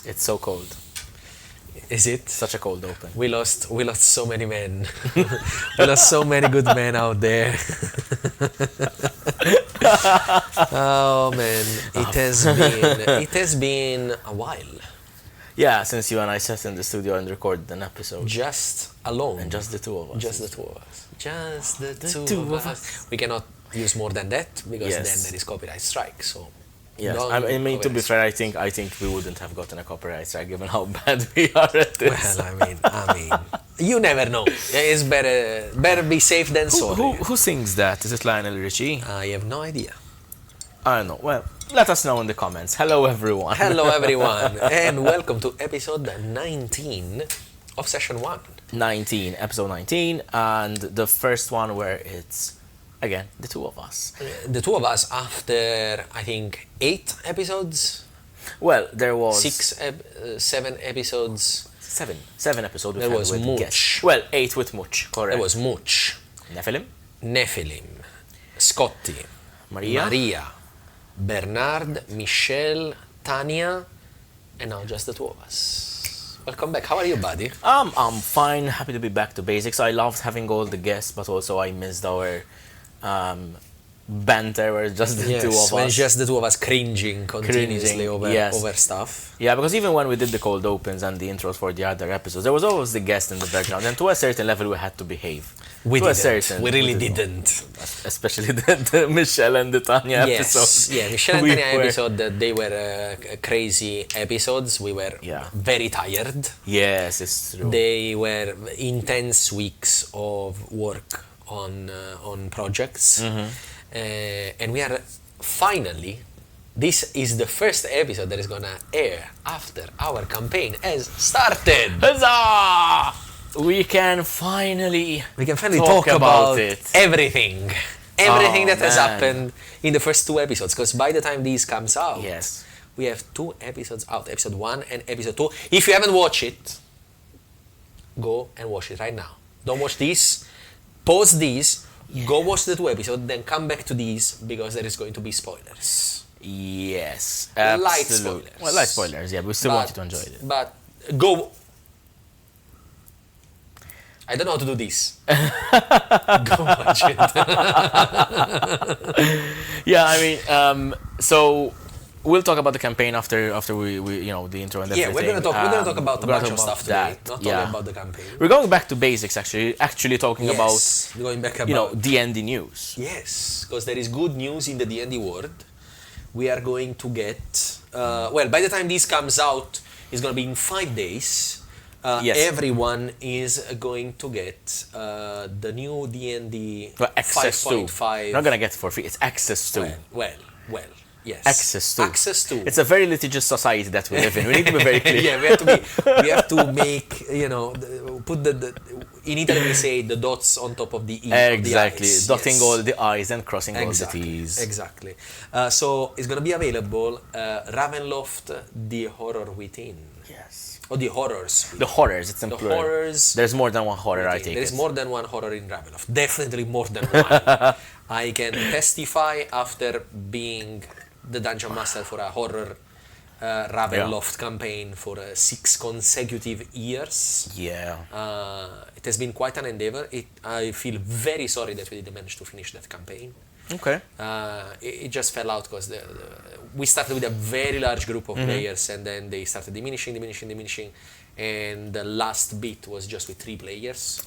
It's so cold. Is it? Such a cold open. We lost so many men. We lost so many good men out there. Oh man, it has been a while. Yeah, since you and I sat in the studio and recorded an episode. Just alone. And just the two of us. Just the two of us. Just the two of us. We cannot use more than that because then there is copyright strike. So yes, I mean to be fair, I think we wouldn't have gotten a copyright strike given how bad we are at this. Well, I mean, you never know. It's better be safe than sorry. Who sings that? Is it Lionel Richie? I have no idea. I don't know. Well, let us know in the comments. Hello, everyone. Hello, everyone, and welcome to episode 19 of session 1. Episode 19, and the first one where it's, again, the two of us. The two of us after, I think, 8 episodes? Well, there was... 7 episodes. 7 episodes. There was Much. Guests. Well, 8 with Much, correct. There was Much. Nephilim. Scotty. Maria. Bernard, Michelle, Tanya, and now just the two of us. Welcome back. How are you, buddy? I'm fine. Happy to be back to basics. I loved having all the guests, but also I missed our banter where it's just the two of us. When it's just the two of us cringing continuously over stuff. Yeah, because even when we did the cold opens and the intros for the other episodes, there was always the guest in the background, and to a certain level we had to behave. We really didn't. Especially the Michelle and the Tanya episodes. Yeah, Michelle and Tanya episode, they were crazy episodes. We were very tired. Yes, it's true. They were intense weeks of work on projects. And we are finally, this is the first episode that is gonna air after our campaign has started. Huzzah! We can finally talk about everything that has happened in the first 2 episodes, because by the time these comes out, we have 2 episodes out, episode 1 and episode 2. If you haven't watched it, go and watch it right now. Don't watch these, pause these, go watch the 2 episodes, then come back to these, because there is going to be spoilers. Yes, absolutely. Light spoilers. Well, light spoilers, yeah, but we still want you to enjoy it. But go... I don't know how to do this. Go watch it. Yeah, I mean, so we'll talk about the campaign after we the intro and everything. Yeah, we're gonna talk about a bunch of stuff today, not only about the campaign. We're going back to basics actually talking about going back about D&D news. Yes, because there is good news in the D&D world. We are going to get well, by the time this comes out, it's gonna be in 5 days. Everyone is going to get the new D&D 5.5. Not gonna get it for free. It's access to. Well, yes. Access to. It's a very litigious society that we live in. We need to be very clear. Yeah, we have to make put the in Italy we say the dots on top of the E. Exactly, of the I's. Dotting all the I's and crossing all the T's. Exactly. So it's gonna be available. Ravenloft, The Horror Within. Yes. Or the horrors. The horrors, it's in the plural. Horrors. There's more than one horror, I think. There is more than one horror in Ravenloft. Definitely more than one. I can testify after being the dungeon master for a horror Ravenloft campaign for 6 consecutive years. Yeah. It has been quite an endeavor. I feel very sorry that we didn't manage to finish that campaign. Okay. It just fell out because we started with a very large group of players, and then they started diminishing, and the last bit was just with 3 players.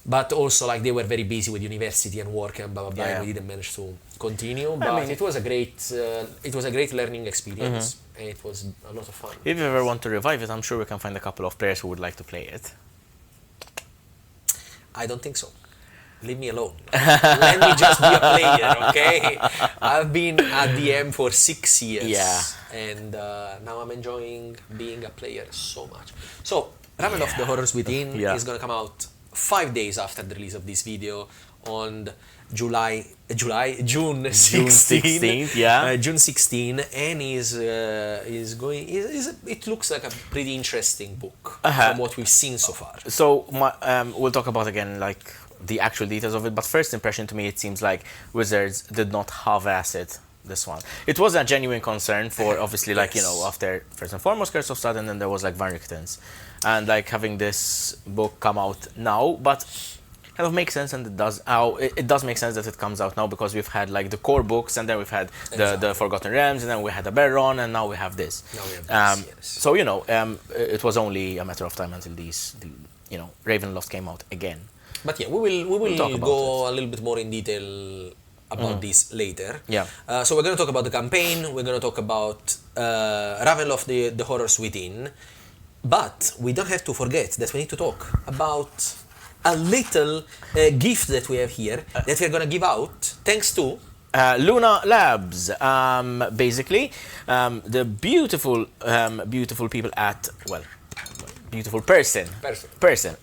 But also, like, they were very busy with university and work and blah blah blah. And we didn't manage to continue. But it was a great learning experience, and it was a lot of fun. If you ever want to revive it, I'm sure we can find a couple of players who would like to play it. I don't think so. Leave me alone. Let me just be a player, okay? I've been a DM for 6 years, and now I'm enjoying being a player so much. So, Ravenloft, The Horrors Within is going to come out 5 days after the release of this video on June 16th. June 16, and it looks like a pretty interesting book from what we've seen so far. So we'll talk about again like the actual details of it, but first impression to me, it seems like Wizards did not half-ass it this one. It was a genuine concern for obviously like after first and foremost Curse of Strahd, and then there was like Van Richten's, and like having this book come out now, but kind of makes sense, and it does make sense that it comes out now because we've had like the core books, and then we've had the Forgotten Realms, and then we had a Baron, and now we have this. So it was only a matter of time until Ravenloft came out again. But yeah, we will go a little bit more in detail about this later. Yeah. So we're going to talk about the campaign. We're going to talk about Ravenloft, the Horrors Within. But we don't have to forget that we need to talk about a little gift that we have here that we're going to give out thanks to Luna Labs. Basically, the beautiful people at beautiful person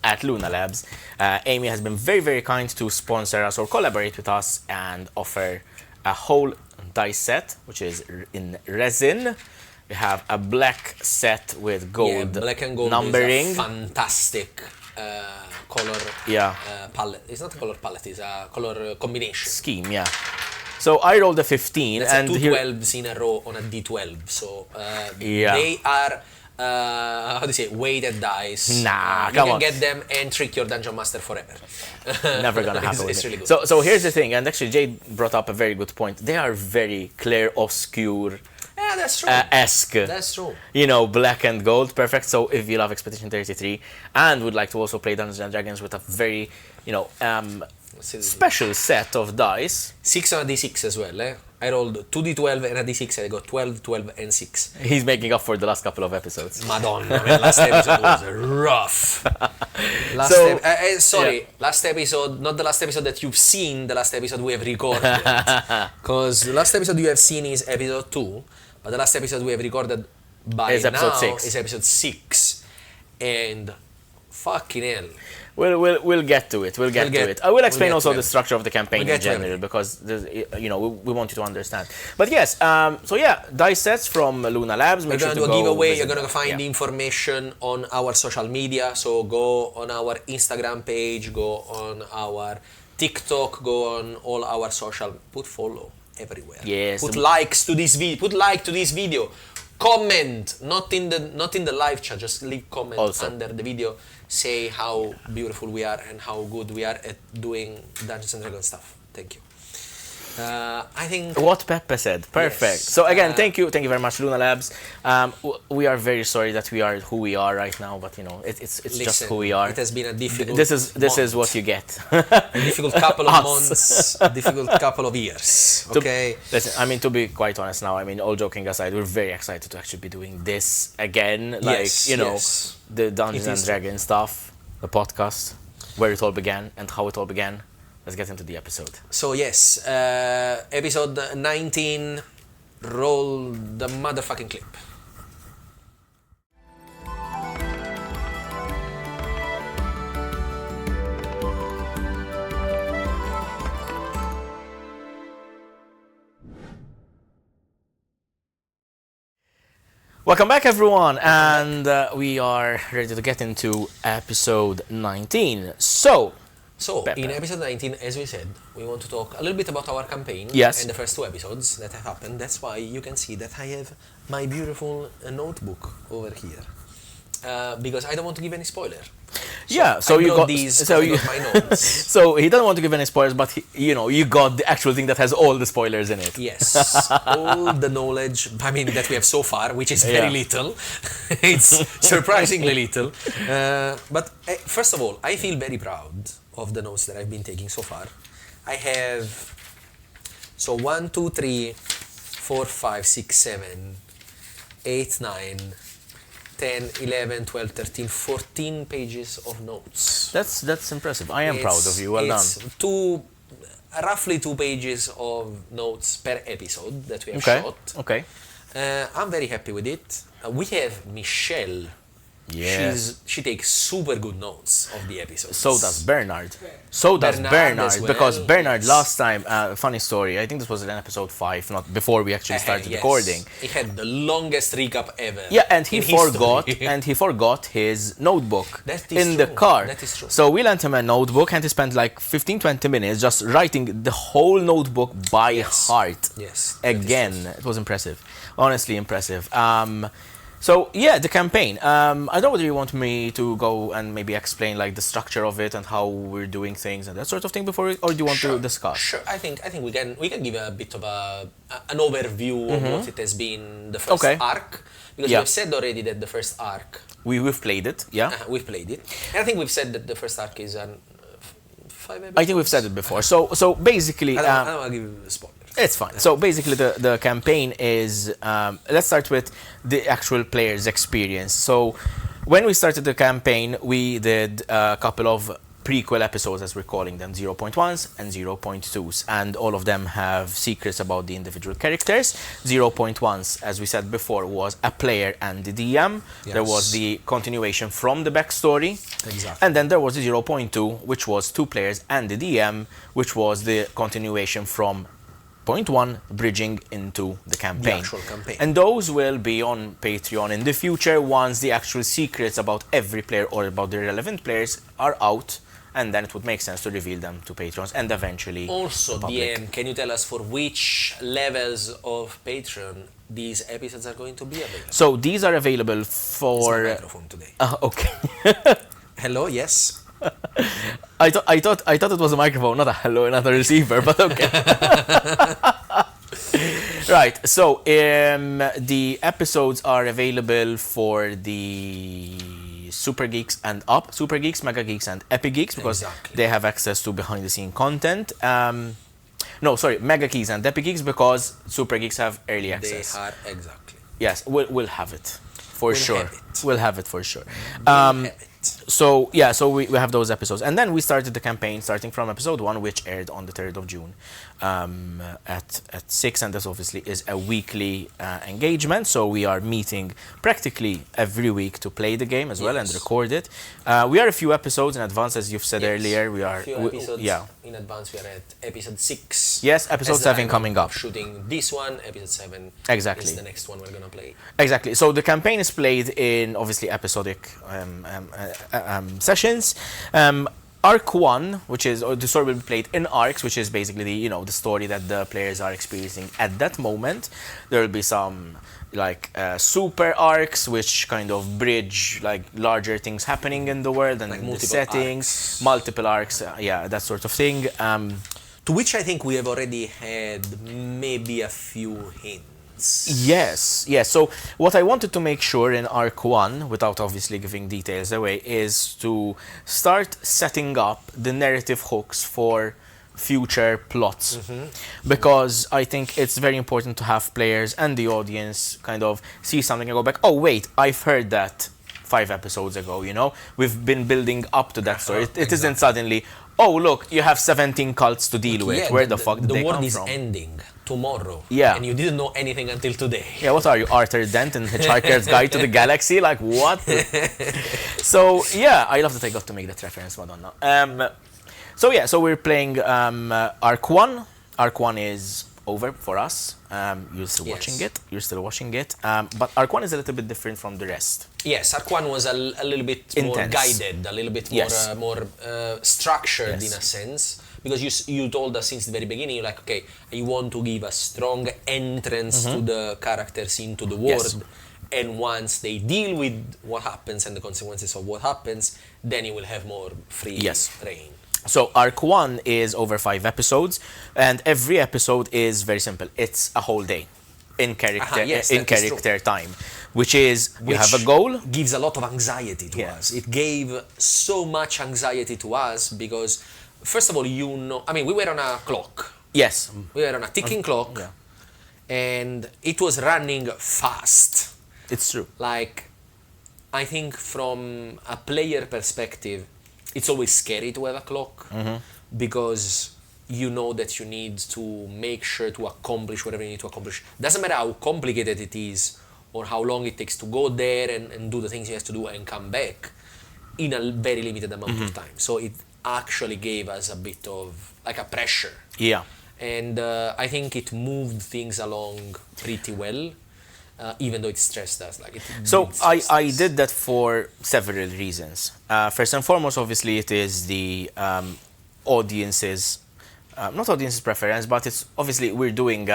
at Luna Labs. Amy has been very, very kind to sponsor us or collaborate with us and offer a whole dice set, which is in resin. We have a black set with gold, black and gold numbering. Is a fantastic color palette. It's not a color palette, it's a color combination. Scheme, yeah. So I rolled a 15. That's and two 12s in a row on a D12. So they are weighted dice. Nah, you can get them and trick your dungeon master forever. Never gonna happen. It's really good. So here's the thing, and actually Jade brought up a very good point. They are very clair obscure. Yeah, that's true. Esque. That's true. Black and gold, perfect. So if you love Expedition 33 and would like to also play Dungeons and Dragons with a very, special set of dice. 6 on a D6 as well, eh? I rolled 2D12 and a D6 and I got 12, 12 and 6. He's making up for the last couple of episodes. Madonna, man, last episode was rough. Last episode, not the last episode that you've seen, the last episode we have recorded. Because the last episode you have seen is episode 2, but the last episode we have recorded by is episode now 6. Is episode 6. And fucking hell. We'll get to it. We'll get to it. I will explain also the structure of the campaign in general because we want you to understand. But yes, dice sets from Luna Labs. We're going to do a giveaway. You're going to find the information on our social media. So go on our Instagram page, go on our TikTok, go on all our social. Put follow everywhere. Yes. Put likes to this video. Put like to this video. Comment, not in the live chat. Just leave comment under the video. Say how beautiful we are and how good we are at doing Dungeons and Dragons stuff. Thank you. I think what Peppe said. Perfect. Yes. So again, thank you very much, Luna Labs. We are very sorry that we are who we are right now, but it's just who we are. It has been a difficult. This is what you get. A difficult couple of months, a difficult couple of years. Okay. Listen, to be quite honest now, all joking aside, we're very excited to actually be doing this again. The Dungeons and Dragons stuff, the podcast, where it all began and how it all began. Let's get into the episode. So yes, episode 19, roll the motherfucking clip. Welcome back, everyone, and we are ready to get into episode 19. So, Peppe. In episode 19, as we said, we want to talk a little bit about our campaign and the first 2 episodes that have happened. That's why you can see that I have my beautiful notebook over here. Because I don't want to give any spoiler. So you got these. So you got my notes. So he doesn't want to give any spoilers, but you got the actual thing that has all the spoilers in it. Yes, all the knowledge. That we have so far, which is very little. It's surprisingly little. But first of all, I feel very proud of the notes that I've been taking so far. I have 1, 2, 3, 4, 5, 6, 7, 8, 9. 10, 11, 12, 13, 14 pages of notes. That's impressive. I am proud of you. Well done. Roughly 2 pages of notes per episode that we have shot. Okay. I'm very happy with it. We have Michelle Yeah. She takes super good notes of the episodes. So does Bernard. Bernard because Bernard last time, funny story, I think this was in episode 5, not before we actually started recording. He had the longest recap ever. Yeah, and he forgot his notebook in the car. That is true. So we lent him a notebook and he spent like 15-20 minutes just writing the whole notebook by heart. Yes. Again, it was impressive. Honestly impressive. So yeah, the campaign. I don't know whether you want me to go and maybe explain like the structure of it and how we're doing things and that sort of thing before, or do you want to discuss? Sure. I think we can give a bit of an overview of what it has been the first arc, because we've said already that the first arc we've played it. Yeah, we've played it, and I think we've said that the first arc is an 5 episodes. I think we've said it before. So basically, I don't want to give you a spoiler. It's fine. So basically the campaign is, let's start with the actual player's experience. So when we started the campaign, we did a couple of prequel episodes, as we're calling them, 0.1s and 0.2s, and all of them have secrets about the individual characters. 0.1s, as we said before, was a player and the DM. Yes. There was the continuation from the backstory. Exactly. And then there was the 0.2, which was 2 players and the DM, which was the continuation from point 1 bridging into the campaign. The actual campaign. And those will be on Patreon in the future once the actual secrets about every player or about the relevant players are out, and then it would make sense to reveal them to Patrons and eventually also DM, can you tell us for which levels of Patreon these episodes are going to be available? So these are available for... It's my microphone today. Okay. Hello, yes. I thought it was a microphone, not a hello, another receiver, but okay. Right, so the episodes are available for the Super Geeks and up, Super Geeks, Mega Geeks and Epigeeks, because they have access to behind the scene content. Mega Geeks and Epigeeks, because Super Geeks have early access. They are, exactly. Yes, we'll have it for sure. We'll have it for sure. So we have those episodes, and then we started the campaign starting from episode 1, which aired on the 3rd of June at 6, and this obviously is a weekly engagement, so we are meeting practically every week to play the game as well and record it. We are a few episodes in advance, as you've said earlier. We are in advance. We are at episode 6. Yes, episode 7 coming up. Shooting this one, episode 7 is the next one we're gonna play. Exactly. So the campaign is played in obviously episodic sessions. Arc 1, which is, or the story will be played in arcs, which is basically the story that the players are experiencing at that moment. There will be some like super arcs, which kind of bridge like larger things happening in the world and like the settings, multiple arcs, that sort of thing. To which I think we have already had maybe a few hints. Yes. So what I wanted to make sure in Arc 1, without obviously giving details away, is to start setting up the narrative hooks for future plots. Because I think it's very important to have players and the audience kind of see something and go back, oh wait, I've heard that 5 episodes ago, We've been building up to that story. It isn't suddenly, oh look, you have 17 cults to deal with. Where the fuck did they come from? The world is ending tomorrow. Yeah. And you didn't know anything until today. Yeah, what are you, Arthur Dent in Hitchhiker's Guide to the Galaxy? Like, what? So, I love that I got to make that reference, Madonna. So we're playing Arc 1. Arc 1 is over for us. You're still watching it. But Arc 1 is a little bit different from the rest. Yes, Arc 1 was a little bit more guided, a little bit more structured in a sense. Because you told us since the very beginning, you're like, okay, you want to give a strong entrance to the characters into the world. And once they deal with what happens and the consequences of what happens, then you will have more free reign. So Arc 1 is over 5 episodes, and every episode is very simple. It's a whole day in character time, which we have a goal. Gives a lot of anxiety to us. It gave so much anxiety to us because, first of all, we were on a clock. Yes. We were on a ticking clock, and it was running fast. It's true. Like, I think from a player perspective, it's always scary to have a clock because you know that you need to make sure to accomplish whatever you need to accomplish. Doesn't matter how complicated it is or how long it takes to go there and do the things he has to do and come back in a very limited amount of time. So it actually gave us a bit of like a pressure. Yeah. And I think it moved things along pretty well, even though it stressed us. So I did that for several reasons. First and foremost, obviously, it is the audience's, not audience's preference, but it's obviously we're doing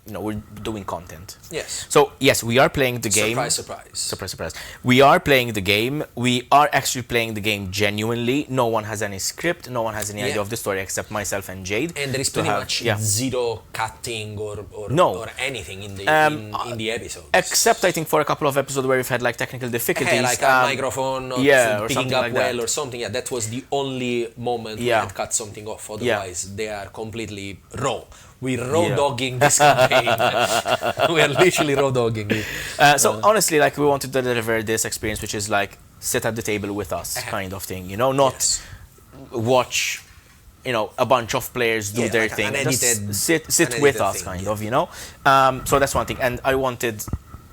we're doing content. Yes. So yes, we are playing the game. Surprise, surprise. Surprise, surprise. We are playing the game. We are actually playing the game genuinely. No one has any script. No one has any idea of the story except myself and Jade. And there is pretty much zero cutting or anything in the episode. Except I think for a couple of episodes where we've had like technical difficulties, like a microphone not picking up well or something. Yeah, that was the only moment we had cut something off. Otherwise, they are completely raw. We're raw dogging this campaign. We are literally raw dogging it. So honestly, like we wanted to deliver this experience, which is like sit at the table with us, kind of thing. Not watch, a bunch of players do their thing. Just sit with us, kind of. So that's one thing, and I wanted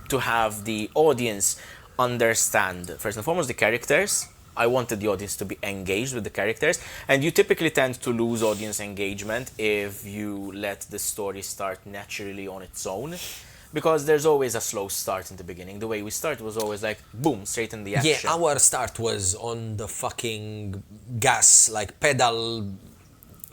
to have the audience understand first and foremost the characters. I wanted the audience to be engaged with the characters, and you typically tend to lose audience engagement if you let the story start naturally on its own, because there's always a slow start in the beginning. The way we start was always like, boom, straight in the action. Yeah, our start was on the fucking gas, like pedal,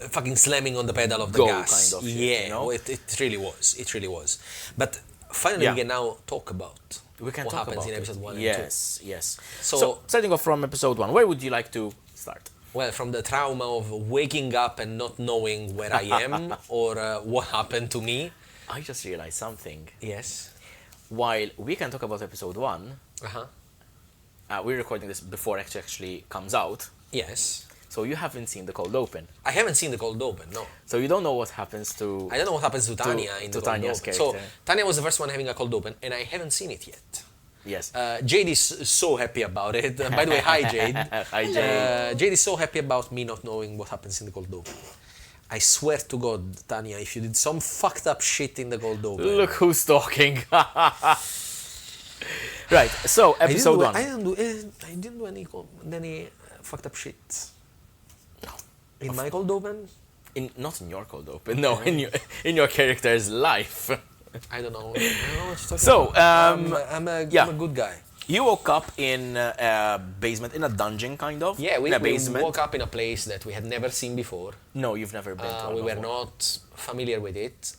fucking slamming on the pedal of the gas. Kind of shit, it really was. It really was. But finally, we can now talk about what happens in episode 1 and 2. Yes. So, starting off from episode 1, where would you like to start? Well, from the trauma of waking up and not knowing where I am or what happened to me. I just realized something. Yes. While we can talk about episode 1, we're recording this before it actually comes out. Yes. So you haven't seen the cold open. I haven't seen the cold open, no. So you don't know what happens to... I don't know what happens to Tanya in the cold open. So Tanya was the first one having a cold open, and I haven't seen it yet. Yes. Jade is so happy about it. By the way, hi Jade. Hi Jade. Jade is so happy about me not knowing what happens in the cold open. I swear to God, Tanya, if you did some fucked up shit in the cold open... Look who's talking. Right, so episode 1. I didn't do any fucked up shit. In my cold open? Not in your cold open. No, in your character's life. I don't know what you're talking so, about. I'm a good guy. You woke up in a basement, in a dungeon, kind of. Yeah, we woke up in a place that we had never seen before. No, you've never been to. We were not familiar with it.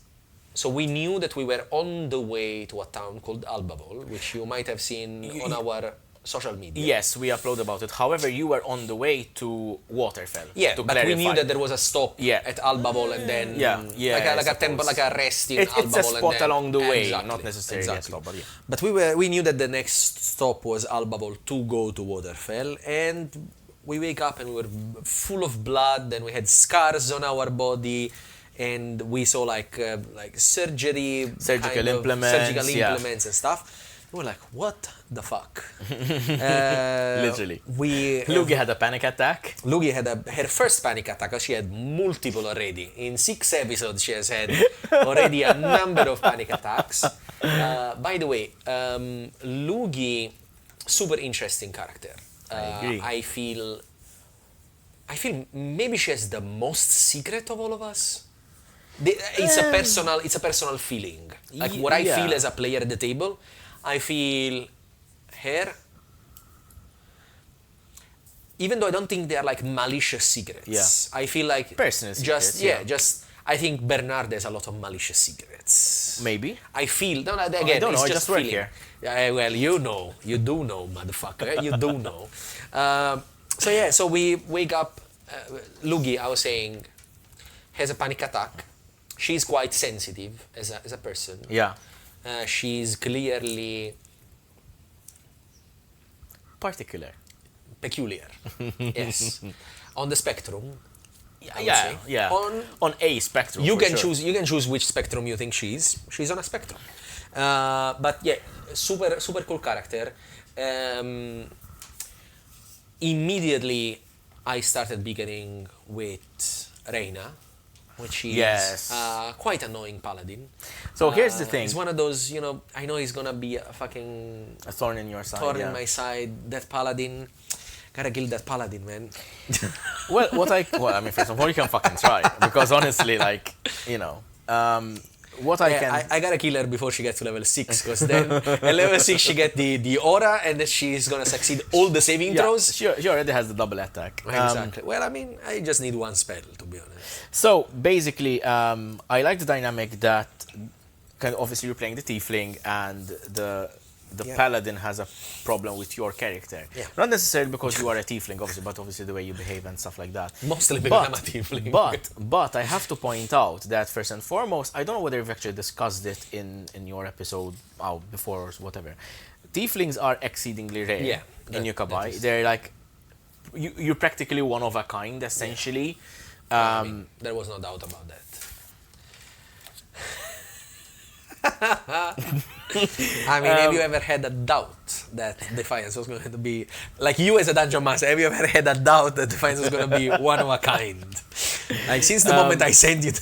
So we knew that we were on the way to a town called Albavaul, which you might have seen on our social media. Yes, we upload about it. However, you were on the way to Waterfell. Yeah, but we knew that there was a stop at Albavaul and then like a temple, like a rest in Albavaul. It's a spot along the way, exactly, not necessarily a stop. But we knew that the next stop was Albavaul to go to Waterfell, and we wake up and we were full of blood, and we had scars on our body, and we saw like surgical implements and stuff. We were like, what the fuck? Literally. Lugi had a panic attack. Lugi had her first panic attack, because she had multiple already. In 6 episodes, she has had already a number of panic attacks. By the way, Lugi, super interesting character. I agree. I feel maybe she has the most secret of all of us. It's a personal feeling. Like what I feel as a player at the table. I feel her, even though I don't think they are like malicious secrets. I feel like personal secrets. I think Bernard has a lot of malicious secrets. Maybe. I feel again. I don't know. I just work here. Well, you do know, motherfucker. You do know. So we wake up. Lugi, I was saying, has a panic attack. She's quite sensitive as a person. Yeah. She's clearly peculiar. Yes, on the spectrum. Yeah. On a spectrum. You can choose which spectrum you think she's. She's on a spectrum. But yeah, super cool character. Immediately, I started beginning with Reina. which is quite annoying paladin. So here's the thing. He's one of those, I know he's gonna be a thorn in your side. Thorn in my side. That paladin, gotta kill that paladin, man. Well, I mean, first of all, you can fucking try, because honestly, I gotta kill her before she gets to level 6, because then at level 6 she get the aura, and then she's gonna succeed all the saving throws. She already has the double attack. Exactly. Well, I mean, I just need one spell, to be honest. So basically, I like the dynamic that obviously you're playing the tiefling, and the paladin has a problem with your character. Yeah. Not necessarily because you are a tiefling, obviously, but obviously the way you behave and stuff like that. Mostly because I'm a tiefling. But I have to point out that first and foremost, I don't know whether you've actually discussed it in your episode before or whatever. Tieflings are exceedingly rare in Yukabai. They're like, you're practically one of a kind, essentially. I mean, there was no doubt about that. I mean, have you ever had a doubt that Defiance was going to be, like you as a dungeon master, have you ever had a doubt that Defiance was going to be one of a kind? Like, since the moment I sent you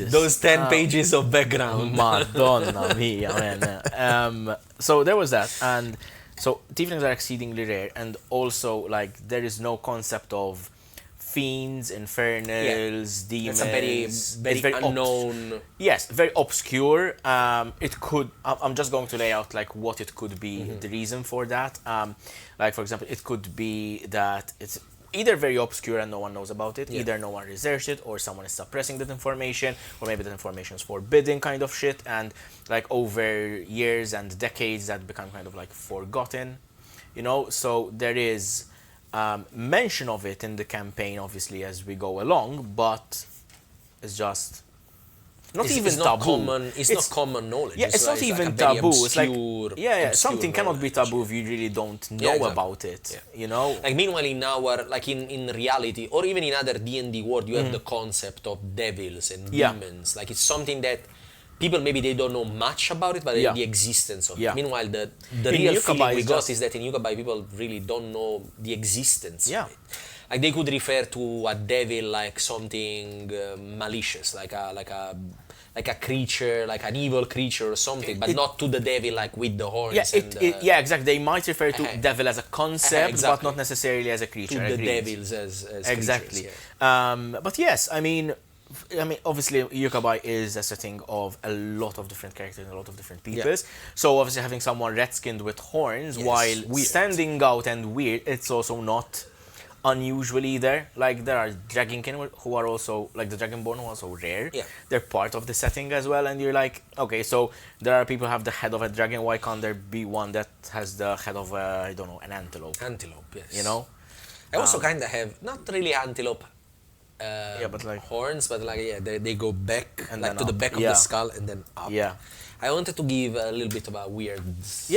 those 10 pages of background. Madonna mia, man. So there was that, and so tieflings are exceedingly rare, and also, like, there is no concept of fiends, infernals, demons. It's a very unknown. Yes, very obscure. It could. I'm just going to lay out like what it could be. The reason for that. Like for example, it could be that it's either very obscure and no one knows about it. Either no one researched it, or someone is suppressing that information, or maybe that information is forbidden, kind of shit. And like over years and decades, that become kind of like forgotten. So there is. Mention of it in the campaign, obviously, as we go along, but it's just not even taboo. It's not common knowledge. Yeah, it's not even taboo. It's like something cannot be taboo if you really don't know about it. Like meanwhile, in our in reality, or even in other D&D world, you have the concept of devils and demons. Like it's something that people maybe they don't know much about it, but the existence of it. Meanwhile, the real feeling we got is that in Yukabai people really don't know the existence of it. Like they could refer to a devil like something malicious, like a creature, like an evil creature or something, but not to the devil like with the horns. Exactly. They might refer to devil as a concept, but not necessarily as a creature. To the devils as exactly. Creatures, but yes, I mean, obviously, Yukabai is a setting of a lot of different characters and a lot of different peoples. So obviously, having someone red-skinned with horns, while standing out and weird, it's also not unusual either. Like there are Dragonkin who are also like the Dragonborn who are also rare. They're part of the setting as well, and you're like, okay, so there are people who have the head of a dragon. Why can't there be one that has the head of an antelope? Antelope, yes. I also kind of have not really antelope. But like horns, but like they go back and like to the back of the skull and then up. I wanted to give a little bit of a weird. It's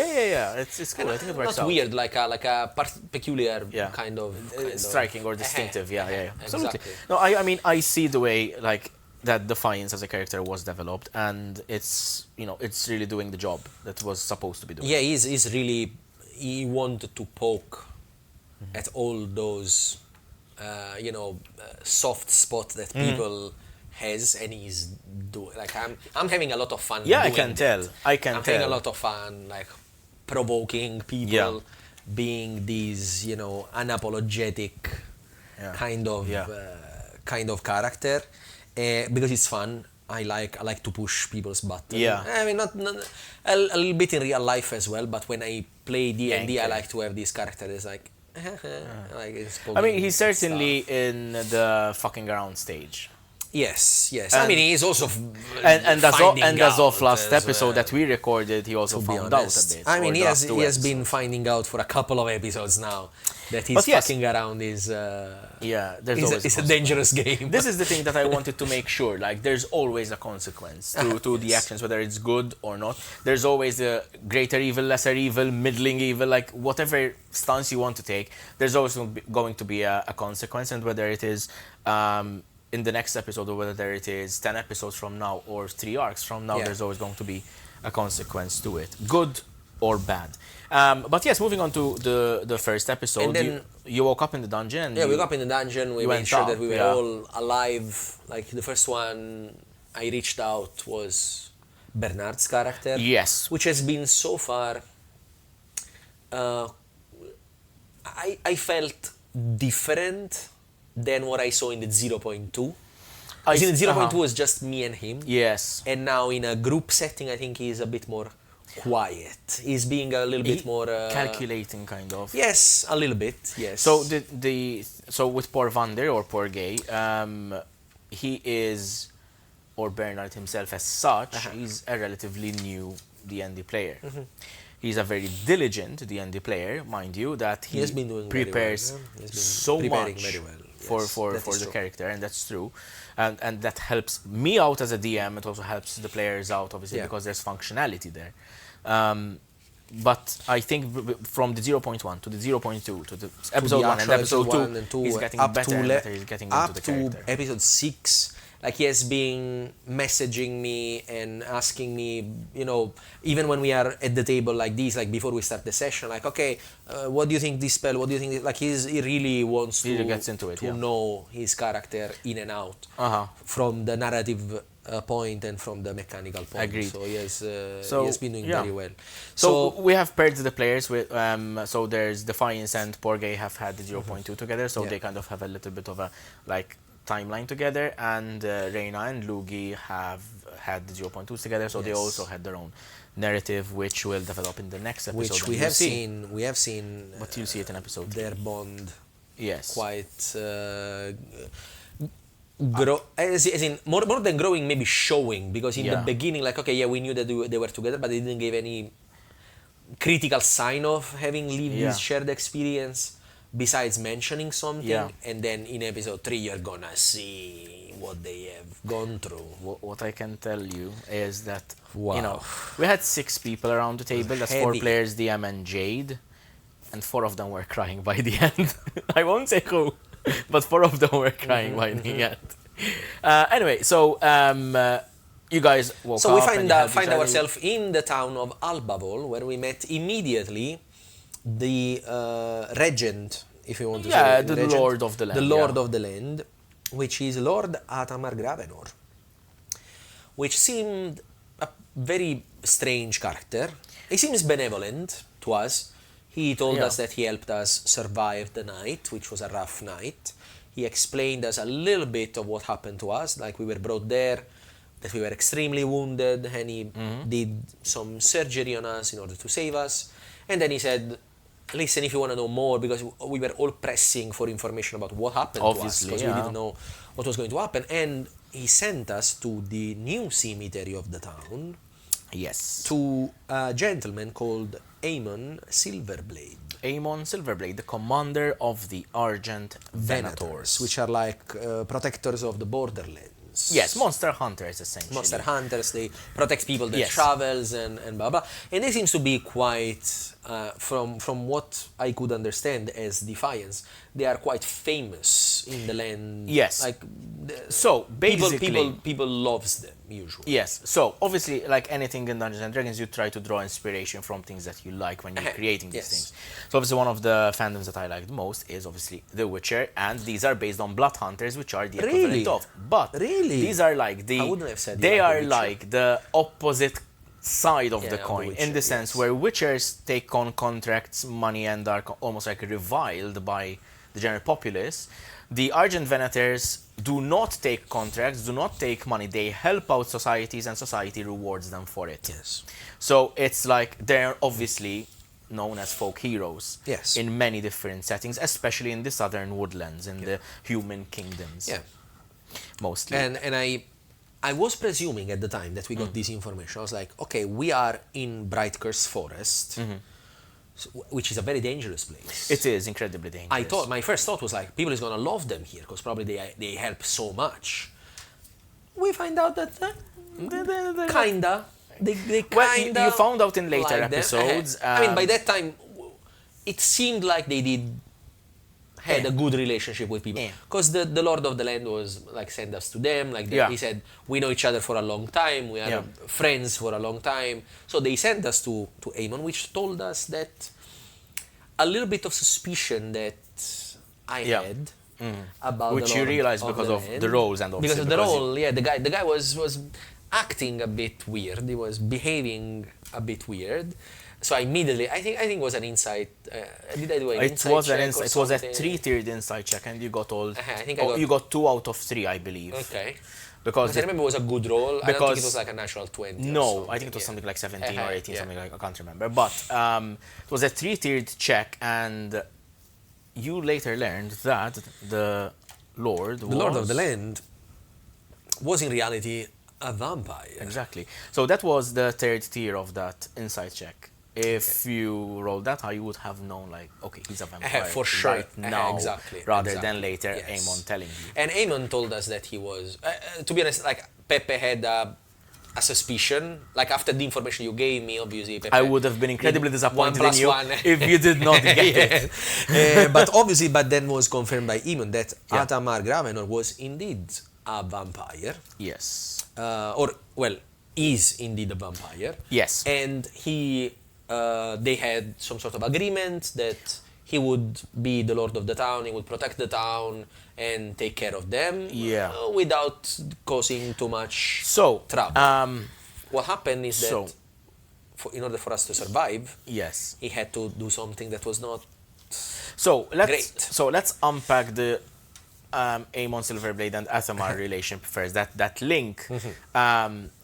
cool. I think it works out. Not weird, like a peculiar kind of striking or distinctive. Absolutely. Exactly. No, I mean I see the way like that Defiance as a character was developed, and it's it's really doing the job that was supposed to be doing. Yeah, he's really he wanted to poke at all those. Soft spot that people has, and he's doing like I'm having a lot of fun. I can tell. I'm having a lot of fun, like provoking people, being these unapologetic kind of character, because it's fun. I like to push people's buttons. I mean, not a little bit in real life as well, but when I play D&D, I like to have this character that's like. I mean, he's certainly in the fucking around stage. Yes. I mean, he's also as of last episode that we recorded, he also found out a bit. I mean, he has been finding out for a couple of episodes now that he's fucking around is. It's a dangerous game. This is the thing that I wanted to make sure. Like, there's always a consequence to the actions, whether it's good or not. There's always a greater evil, lesser evil, middling evil, like whatever stance you want to take. There's always going to be a consequence, and whether it is. In the next episode, or whether it is 10 episodes from now or 3 arcs from now, there's always going to be a consequence to it, good or bad. But yes, moving on to the first episode. And then you woke up in the dungeon. And we woke up in the dungeon. We made sure that we were all alive. Like the first one I reached out was Bernard's character. Yes. Which has been so far. I felt different than what I saw in the 0.2. In the 0.2 was just me and him. Yes. And now in a group setting, I think he's a bit more quiet. He's being a little bit more calculating, kind of. Yes, a little bit. Yes. So so with poor Vander or poor Gay, he is, or Bernard himself as such, he's a relatively new D&D player. He's a very diligent D&D player, mind you, that he has been doing prepares very well. So much very well. For the character, and that's true. And that helps me out as a DM. It also helps the players out, obviously, because there's functionality there. But I think from the 0.1 to the 0.2 to the episode 1 and episode 2, he's getting better and better. He's getting into the character. Up to episode 6, like he has been messaging me and asking me, even when we are at the table like this, like before we start the session, like, okay, what do you think this spell? What do you think? Like he really wants to gets into it, know his character in and out from the narrative point and from the mechanical point. Agreed. So he has been doing very well. So we have paired the players with so there's Defiance and Porgay have had the 0.2 together, so they kind of have a little bit of a timeline together, and Reina and Lugi have had the 0.2s together, so they also had their own narrative, which will develop in the next episode. Which we have seen. We have seen. But you see it in episode 3. Their bond. Yes. Quite. As in more than growing, maybe showing, because in the beginning, we knew that they were together, but they didn't give any critical sign of having lived this shared experience. Besides mentioning something, and then in episode 3 you're gonna see what they have gone through. What I can tell you is that we had 6 people around the table. That's 4 players, DM and Jade, and 4 of them were crying by the end. I won't say who, but 4 of them were crying by the end. Anyway, so you guys woke up. So we find ourselves in the town of Albavaul, where we met immediately the regent, if you want to say the regent, Lord of the Land. The Lord of the Land, which is Lord Atamar Gravenor, which seemed a very strange character. He seems benevolent to us. He told us that he helped us survive the night, which was a rough night. He explained us a little bit of what happened to us, like we were brought there, that we were extremely wounded, and he did some surgery on us in order to save us. And then he said, listen, if you want to know more, because we were all pressing for information about what happened to us, because we didn't know what was going to happen. And he sent us to the new cemetery of the town. Yes. To a gentleman called Aemon Silverblade. Aemon Silverblade, the commander of the Argent Venators, which are like protectors of the borderlands. Yes, monster hunters, essentially. Monster hunters, they protect people that travels and blah blah. And they seems to be quite, from what I could understand as Defiance, they are quite famous in the land. Yes. Like, so basically, people loves them usually. Yes. So obviously, like anything in Dungeons and Dragons, you try to draw inspiration from things that you like when you're creating these things. So obviously, one of the fandoms that I like the most is obviously The Witcher, and these are based on blood hunters, which are the equivalent of. But these are like the. I wouldn't have said they are like the opposite side of the coin, in the sense where Witchers take on contracts, money, and are almost like reviled by the general populace. The Argent Venators do not take contracts, do not take money. They help out societies, and society rewards them for it. Yes. So it's like they're obviously known as folk heroes in many different settings, especially in the southern woodlands, in the human kingdoms. Yeah. Mostly. And I was presuming at the time that we got this information. I was like, okay, we are in Brightcurse Forest, which is a very dangerous place. It is incredibly dangerous. My first thought was like, people is gonna love them here because probably they help so much. We find out that kinda. They kinda. You found out in later episodes. I mean, by that time, it seemed like they had a good relationship with people, because the Lord of the Land was like send us to them, like he said we know each other for a long time, we are friends for a long time, so they sent us to Aemon, which told us that a little bit of suspicion that I had about which the you Lord realized of because the of Land. the roles and because of the role. The guy was acting a bit weird. He was behaving a bit weird. So I immediately, I think it was an insight. Did I do an insight check? It was a 3-tiered insight check, and you got all. You got 2 out of 3, I believe. Okay. Because I remember it was a good roll. I don't think it was like a natural 20. No, I think it was something like 17 or 18, something like I can't remember. But it was a 3-tiered check, and you later learned that the Lord of the Land was in reality a vampire. Exactly. So that was the 3rd tier of that insight check. If you rolled that high, you would have known, like, okay, he's a vampire for sure. right now, rather than later Amon telling you. And Amon told us that he was, to be honest, like, Peppe had a suspicion. Like, after the information you gave me, obviously, Peppe, I would have been incredibly disappointed in you if you did not get it. But then was confirmed by Amon that Atamar Gravenor was indeed a vampire. Yes. Is indeed a vampire. Yes. And they had some sort of agreement that he would be the lord of the town, he would protect the town and take care of them without causing too much trouble. What happened is that in order for us to survive, he had to do something that was not great. So let's unpack the Amon Silverblade and Atamar relationship first. That link.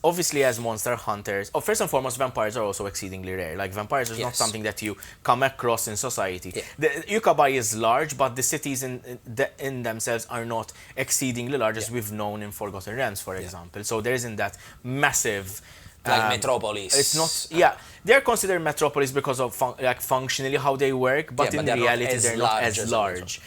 Obviously, as monster hunters, first and foremost, vampires are also exceedingly rare. Like, vampires is not something that you come across in society. The Yukabai is large, but the cities in themselves are not exceedingly large, as we've known in Forgotten Realms, for example. So there isn't that massive. Like metropolis. It's not. Yeah, they're considered metropolis because of functionally how they work, but in reality they're not as large.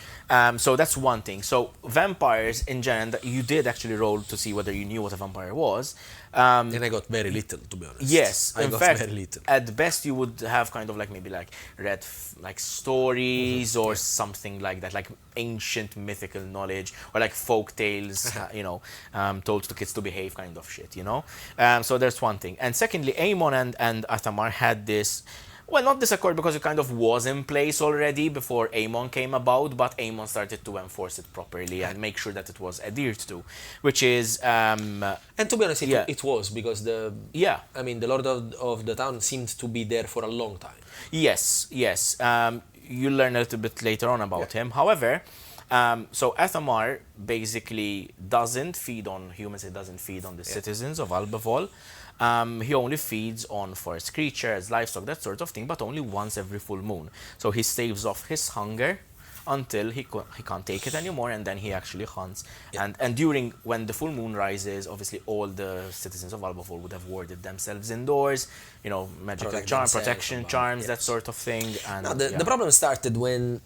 So that's one thing. So vampires in general, you did actually roll to see whether you knew what a vampire was. And I got very little, to be honest. Yes, I in got fact, very little. At best you would have kind of like maybe like read like stories or something like that, like ancient mythical knowledge or like folk tales, told to kids to behave kind of shit, So there's one thing. And secondly, Amon and Atamar had this. Well, not disaccord because it kind of was in place already before Amon came about, but Amon started to enforce it properly and make sure that it was adhered to, which is... and to be honest, it was, because the Lord of the town seemed to be there for a long time. Yes. You'll learn a little bit later on about him. However, so Atamar basically doesn't feed on humans, he doesn't feed on the citizens of Albavaul. He only feeds on forest creatures, livestock, that sort of thing, but only once every full moon. So he staves off his hunger until he can't take it anymore, and then he actually hunts. And during when the full moon rises, obviously all the citizens of Albavaul would have warded themselves indoors, magical protection charms, that sort of thing. And the problem started when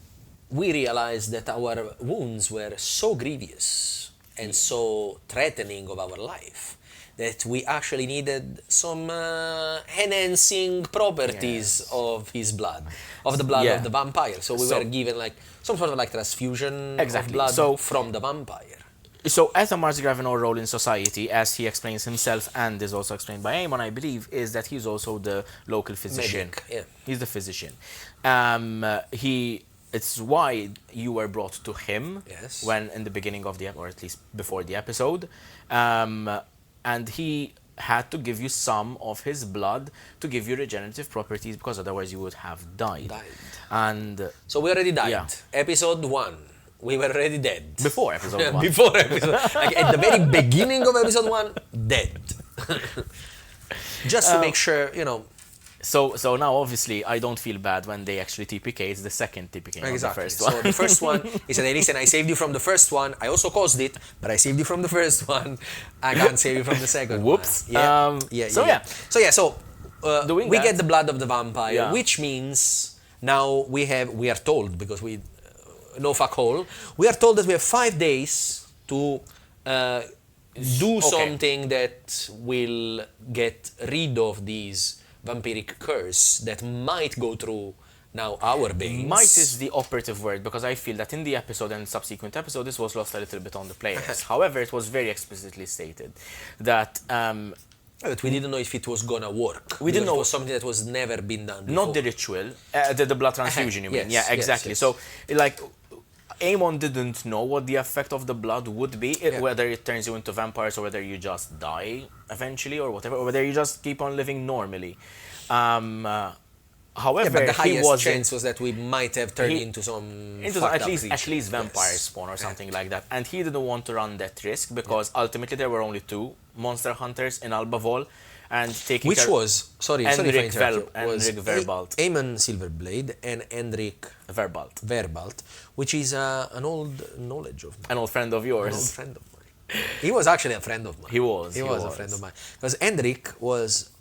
we realized that our wounds were so grievous and so threatening of our life that we actually needed some enhancing properties of his blood, of the blood of the vampire. So we were given like some sort of like transfusion of blood from the vampire. So Atamar's Gravenor role in society, as he explains himself and is also explained by Amon, I believe, is that he's also the local physician. He's the physician. It's why you were brought to him when in the beginning of or at least before the episode. And he had to give you some of his blood to give you regenerative properties, because otherwise you would have died. And so we already died. Episode 1, we were already dead. Before episode 1. Before episode, like at the very beginning of episode 1, dead. Just to make sure, So now, obviously, I don't feel bad when they actually TPK. It's the second TPK, not the first one. So the first one, he said, hey, listen, I saved you from the first one. I also caused it, but I saved you from the first one. I can't save you from the second Whoops. one. So we get the blood of the vampire, which means now we are told, because we know fuck all, we are told that we have 5 days to do something that will get rid of these vampiric curse that might go through now our veins. Might is the operative word, because I feel that in the episode and subsequent episode this was lost a little bit on the players. However, it was very explicitly stated that But we didn't know if it was gonna work. We didn't know. It was something that was never been done before. Not the ritual, the blood transfusion, you mean? Yes, Yeah, exactly. yes. So, like, Aemon didn't know what the effect of the blood would be, whether it turns you into vampires or whether you just die eventually or whatever, or whether you just keep on living normally. However, but the highest was chance was that we might have turned into some at least vampire spawn or something like that. And he didn't want to run that risk because ultimately there were only 2 monster hunters in Albavaul, and taking which was Enric Verbalt, Aemon Silverblade and Enric Verbalt, which is an old knowledge of mine. An old friend of yours. An old friend of mine. He was actually a friend of mine. He was a friend of mine because Enric was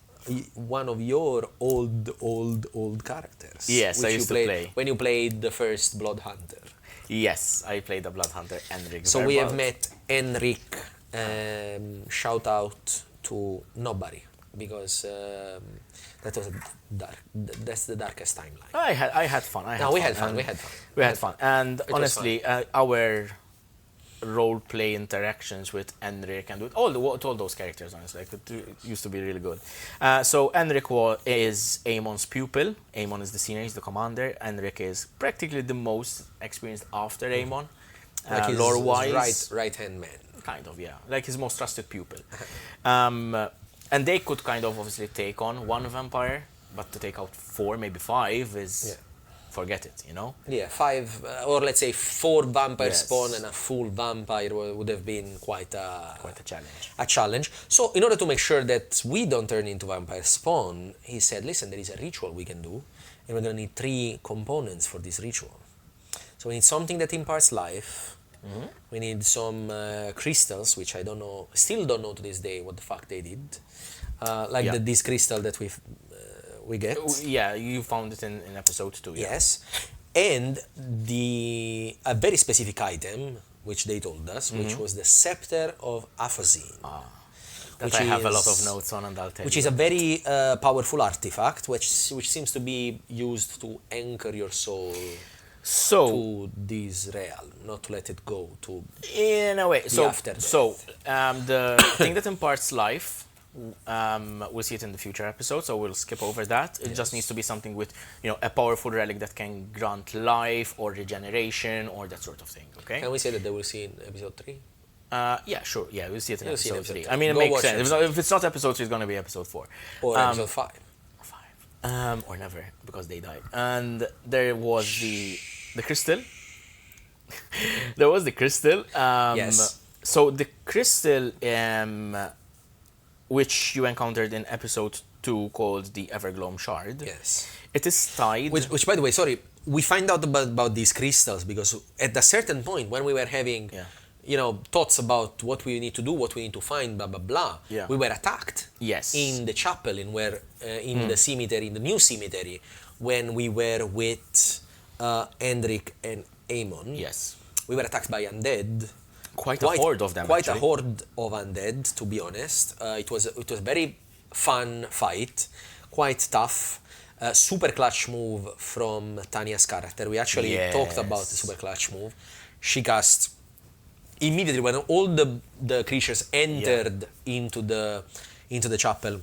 one of your old characters. Yes, I used to play. When you played the first Blood Hunter. Yes, I played the Blood Hunter, Enric. So we have met Enric. Shout out to nobody because that was that's the darkest timeline. I had fun. We had fun. And honestly, our role-play interactions with Enric and with all those characters, honestly, it used to be really good. So Enric is Aemon's pupil. Aemon is the senior, he's the commander. Enric is practically the most experienced after Aemon. Like his lore-wise, right-hand man. Kind of, yeah. Like his most trusted pupil. And they could kind of obviously take on 1 vampire, but to take out 4, maybe 5 is... Forget it, you know? Yeah, 5, or let's say 4 vampire spawn and a full vampire would have been quite a challenge. So, in order to make sure that we don't turn into vampire spawn, he said, listen, there is a ritual we can do, and we're going to need 3 components for this ritual. So we need something that imparts life. Mm-hmm. We need some crystals, which I still don't know to this day what the fuck they did. This crystal that we get. Yeah, you found it in episode 2. Yeah. Yes. And a very specific item, which they told us, which was the Scepter of Aphazine. That I have a lot of notes on, and I'll tell you. Which is a very powerful artifact, which seems to be used to anchor your soul to this realm, not to let it go to in a way. Afterdeath. So the thing that imparts life, we'll see it in the future episode, so we'll skip over that. It just needs to be something with, a powerful relic that can grant life or regeneration or that sort of thing. Okay. Can we say that they will see in episode 3? Yeah, sure. Yeah, we'll see it in episode 3. I mean, it makes sense. If it's not episode 3, it's going to be episode 4. Or episode 5. Or never, because they died. And there was the crystal. There was the crystal. Yes. So the crystal, which you encountered in episode 2, called the Evergloam Shard. Yes. It is tied. Which, by the way, sorry, we find out about these crystals because at a certain point when we were having, thoughts about what we need to do, what we need to find, blah blah blah, we were attacked. Yes. In the chapel, in the cemetery, in the new cemetery, when we were with Enric and Aemon. Yes. We were attacked by undead. Quite a horde of them. Quite a horde of undead, to be honest. It was a very fun fight, quite tough. Super clutch move from Tanya's character. We actually talked about the super clutch move. She cast immediately when all the creatures entered into the chapel.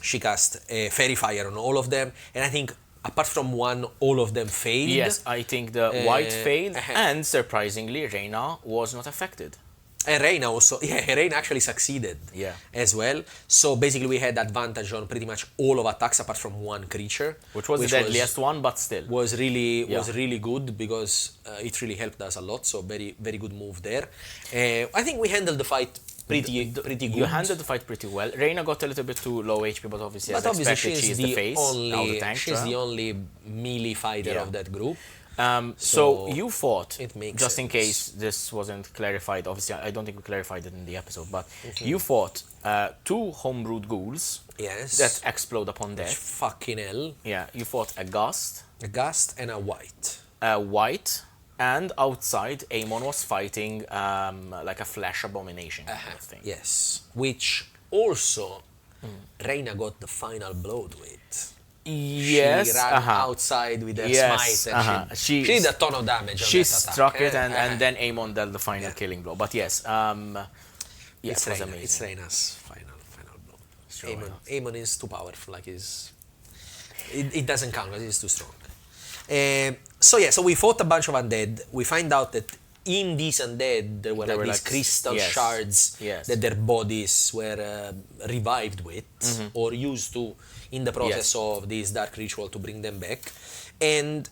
She cast a fairy fire on all of them, and I think apart from one, all of them failed. Yes, I think the white failed, and surprisingly, Reyna was not affected. And Reyna also, Reyna actually succeeded as well. So basically we had advantage on pretty much all of attacks apart from one creature. Which was the deadliest one, but still. Was really good because it really helped us a lot. So very, very good move there. I think we handled the fight pretty good. You handled the fight pretty well. Reyna got a little bit too low HP, but obviously as expected, she's the face. She's the only melee fighter of that group. So you fought, just sense. In case this wasn't clarified, obviously I don't think we clarified it in the episode, but you fought 2 homebrewed ghouls that explode upon death. Fucking hell. Yeah, you fought a gust. A gust and a white. A white, and outside Aemon was fighting like a flesh abomination kind of thing. Yes, which also Reyna got the final blow to it. Yes, she ran outside with her smite and she did a ton of damage on she struck it and then Aemon dealt the final killing blow. But yes, it's Reyna's final blow. Aemon is too powerful. Like it doesn't count because he's too strong. So we fought a bunch of undead. We find out that in these undead there were these crystal shards that their bodies were revived with or used to in the process of this dark ritual to bring them back. And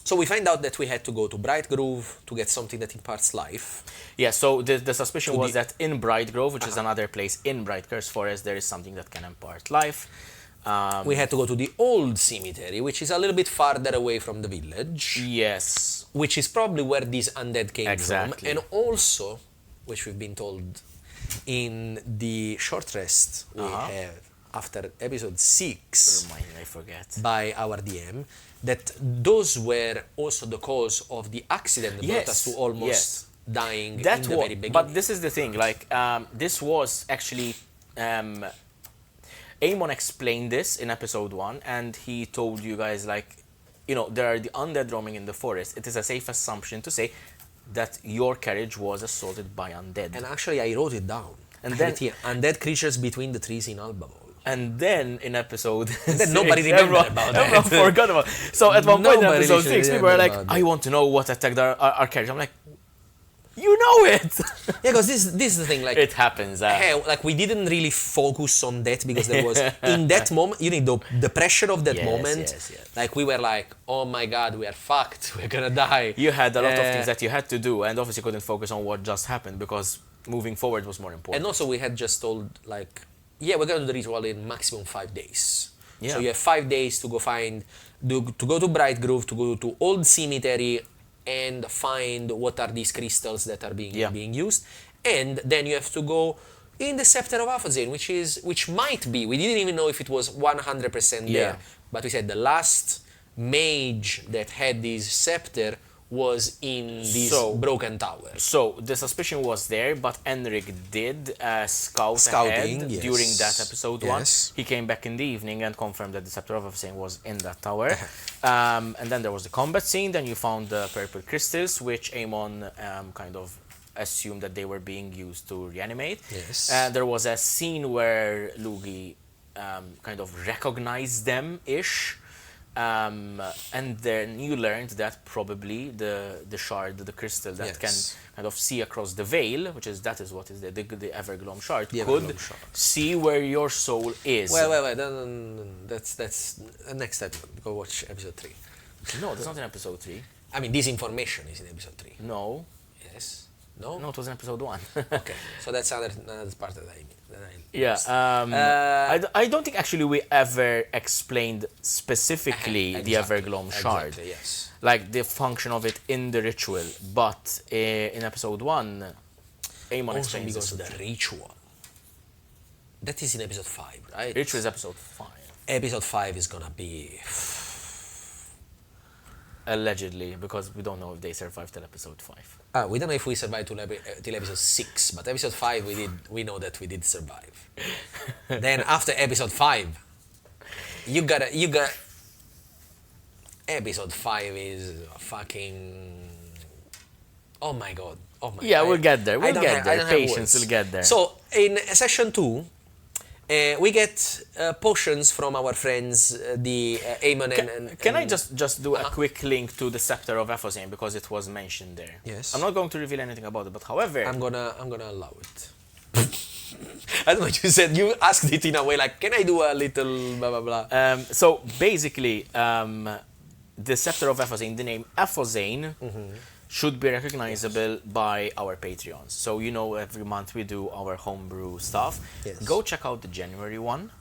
so we find out that we had to go to Bright Grove to get something that imparts life. Yeah, so the suspicion was that in Bright Grove, which is another place in Bright Curse Forest, there is something that can impart life. We had to go to the old cemetery, which is a little bit farther away from the village. Yes. Which is probably where these undead came from. And also, which we've been told in the short rest we have after episode 6 Remind me, I forget. By our DM, that those were also the cause of the accident that brought us to almost dying in the very beginning. But this is the thing, like, this was actually... Aemon explained this in episode 1, and he told you guys, like, there are the undead roaming in the forest. It is a safe assumption to say that your carriage was assaulted by undead. And actually, I wrote it down. And then undead creatures between the trees in Albavaul. And then in episode and then nobody remembered about that. Everyone forgot about it. So at one point in episode 6, people were like, I want to know what attacked our carriage. I'm like, you know it! Yeah, because this is the thing, like... It happens. Like, we didn't really focus on that because there was... in that moment, the pressure of that moment, like, we were like, oh my god, we are fucked, we're gonna die. You had a lot of things that you had to do, and obviously couldn't focus on what just happened because moving forward was more important. And also we had just told, like, we're gonna do the ritual in maximum 5 days. Yeah. So you have 5 days to go to go to Bright Grove, to go to Old Cemetery, and find what are these crystals that are being used, and then you have to go in the Scepter of Aphrodite, which might be, we didn't even know if it was 100% there, but we said the last mage that had this scepter was in this broken tower. So the suspicion was there, but Enric did scouting ahead during that episode 1. He came back in the evening and confirmed that the Scepter of Aphrodite was in that tower. And then there was the combat scene. Then you found the purple crystals, which Aemon kind of assumed that they were being used to reanimate. There was a scene where Lugi kind of recognized them-ish. And then you learned that probably the shard, the crystal that can kind of see across the veil, that is what is the Evergloam shard, could see where your soul is. Wait, that's the next episode. Go watch episode 3. No, that's not in episode 3. I mean, this information is in episode 3. No. Yes. No? No, it was in episode 1. Okay, so that's another part that I I don't think actually we ever explained specifically the Evergloam shard. Exactly, yes. Like the function of it in the ritual, but in episode 1, Aemon explains because of the ritual. That is in episode 5, right? Ritual is episode 5. Episode 5 is gonna be... Allegedly, because we don't know if they survived till episode 5. We don't know if we survived till episode 6, but episode 5 we know that we did survive. Then after episode 5, you got episode 5 is fucking... Oh my god. We'll get there. Patience, we'll get there. So in session 2, we get potions from our friends, the Aemon and... Can I just do a quick link to the Scepter of Aphrodite because it was mentioned there? Yes. I'm not going to reveal anything about it, but however... I'm gonna allow it. I don't know what you said. You asked it in a way like, can I do a little blah blah blah? So basically, the Scepter of Aphrodite, the name Aphrodite, should be recognizable by our Patreons. So every month we do our homebrew stuff. Yes. Go check out the January one.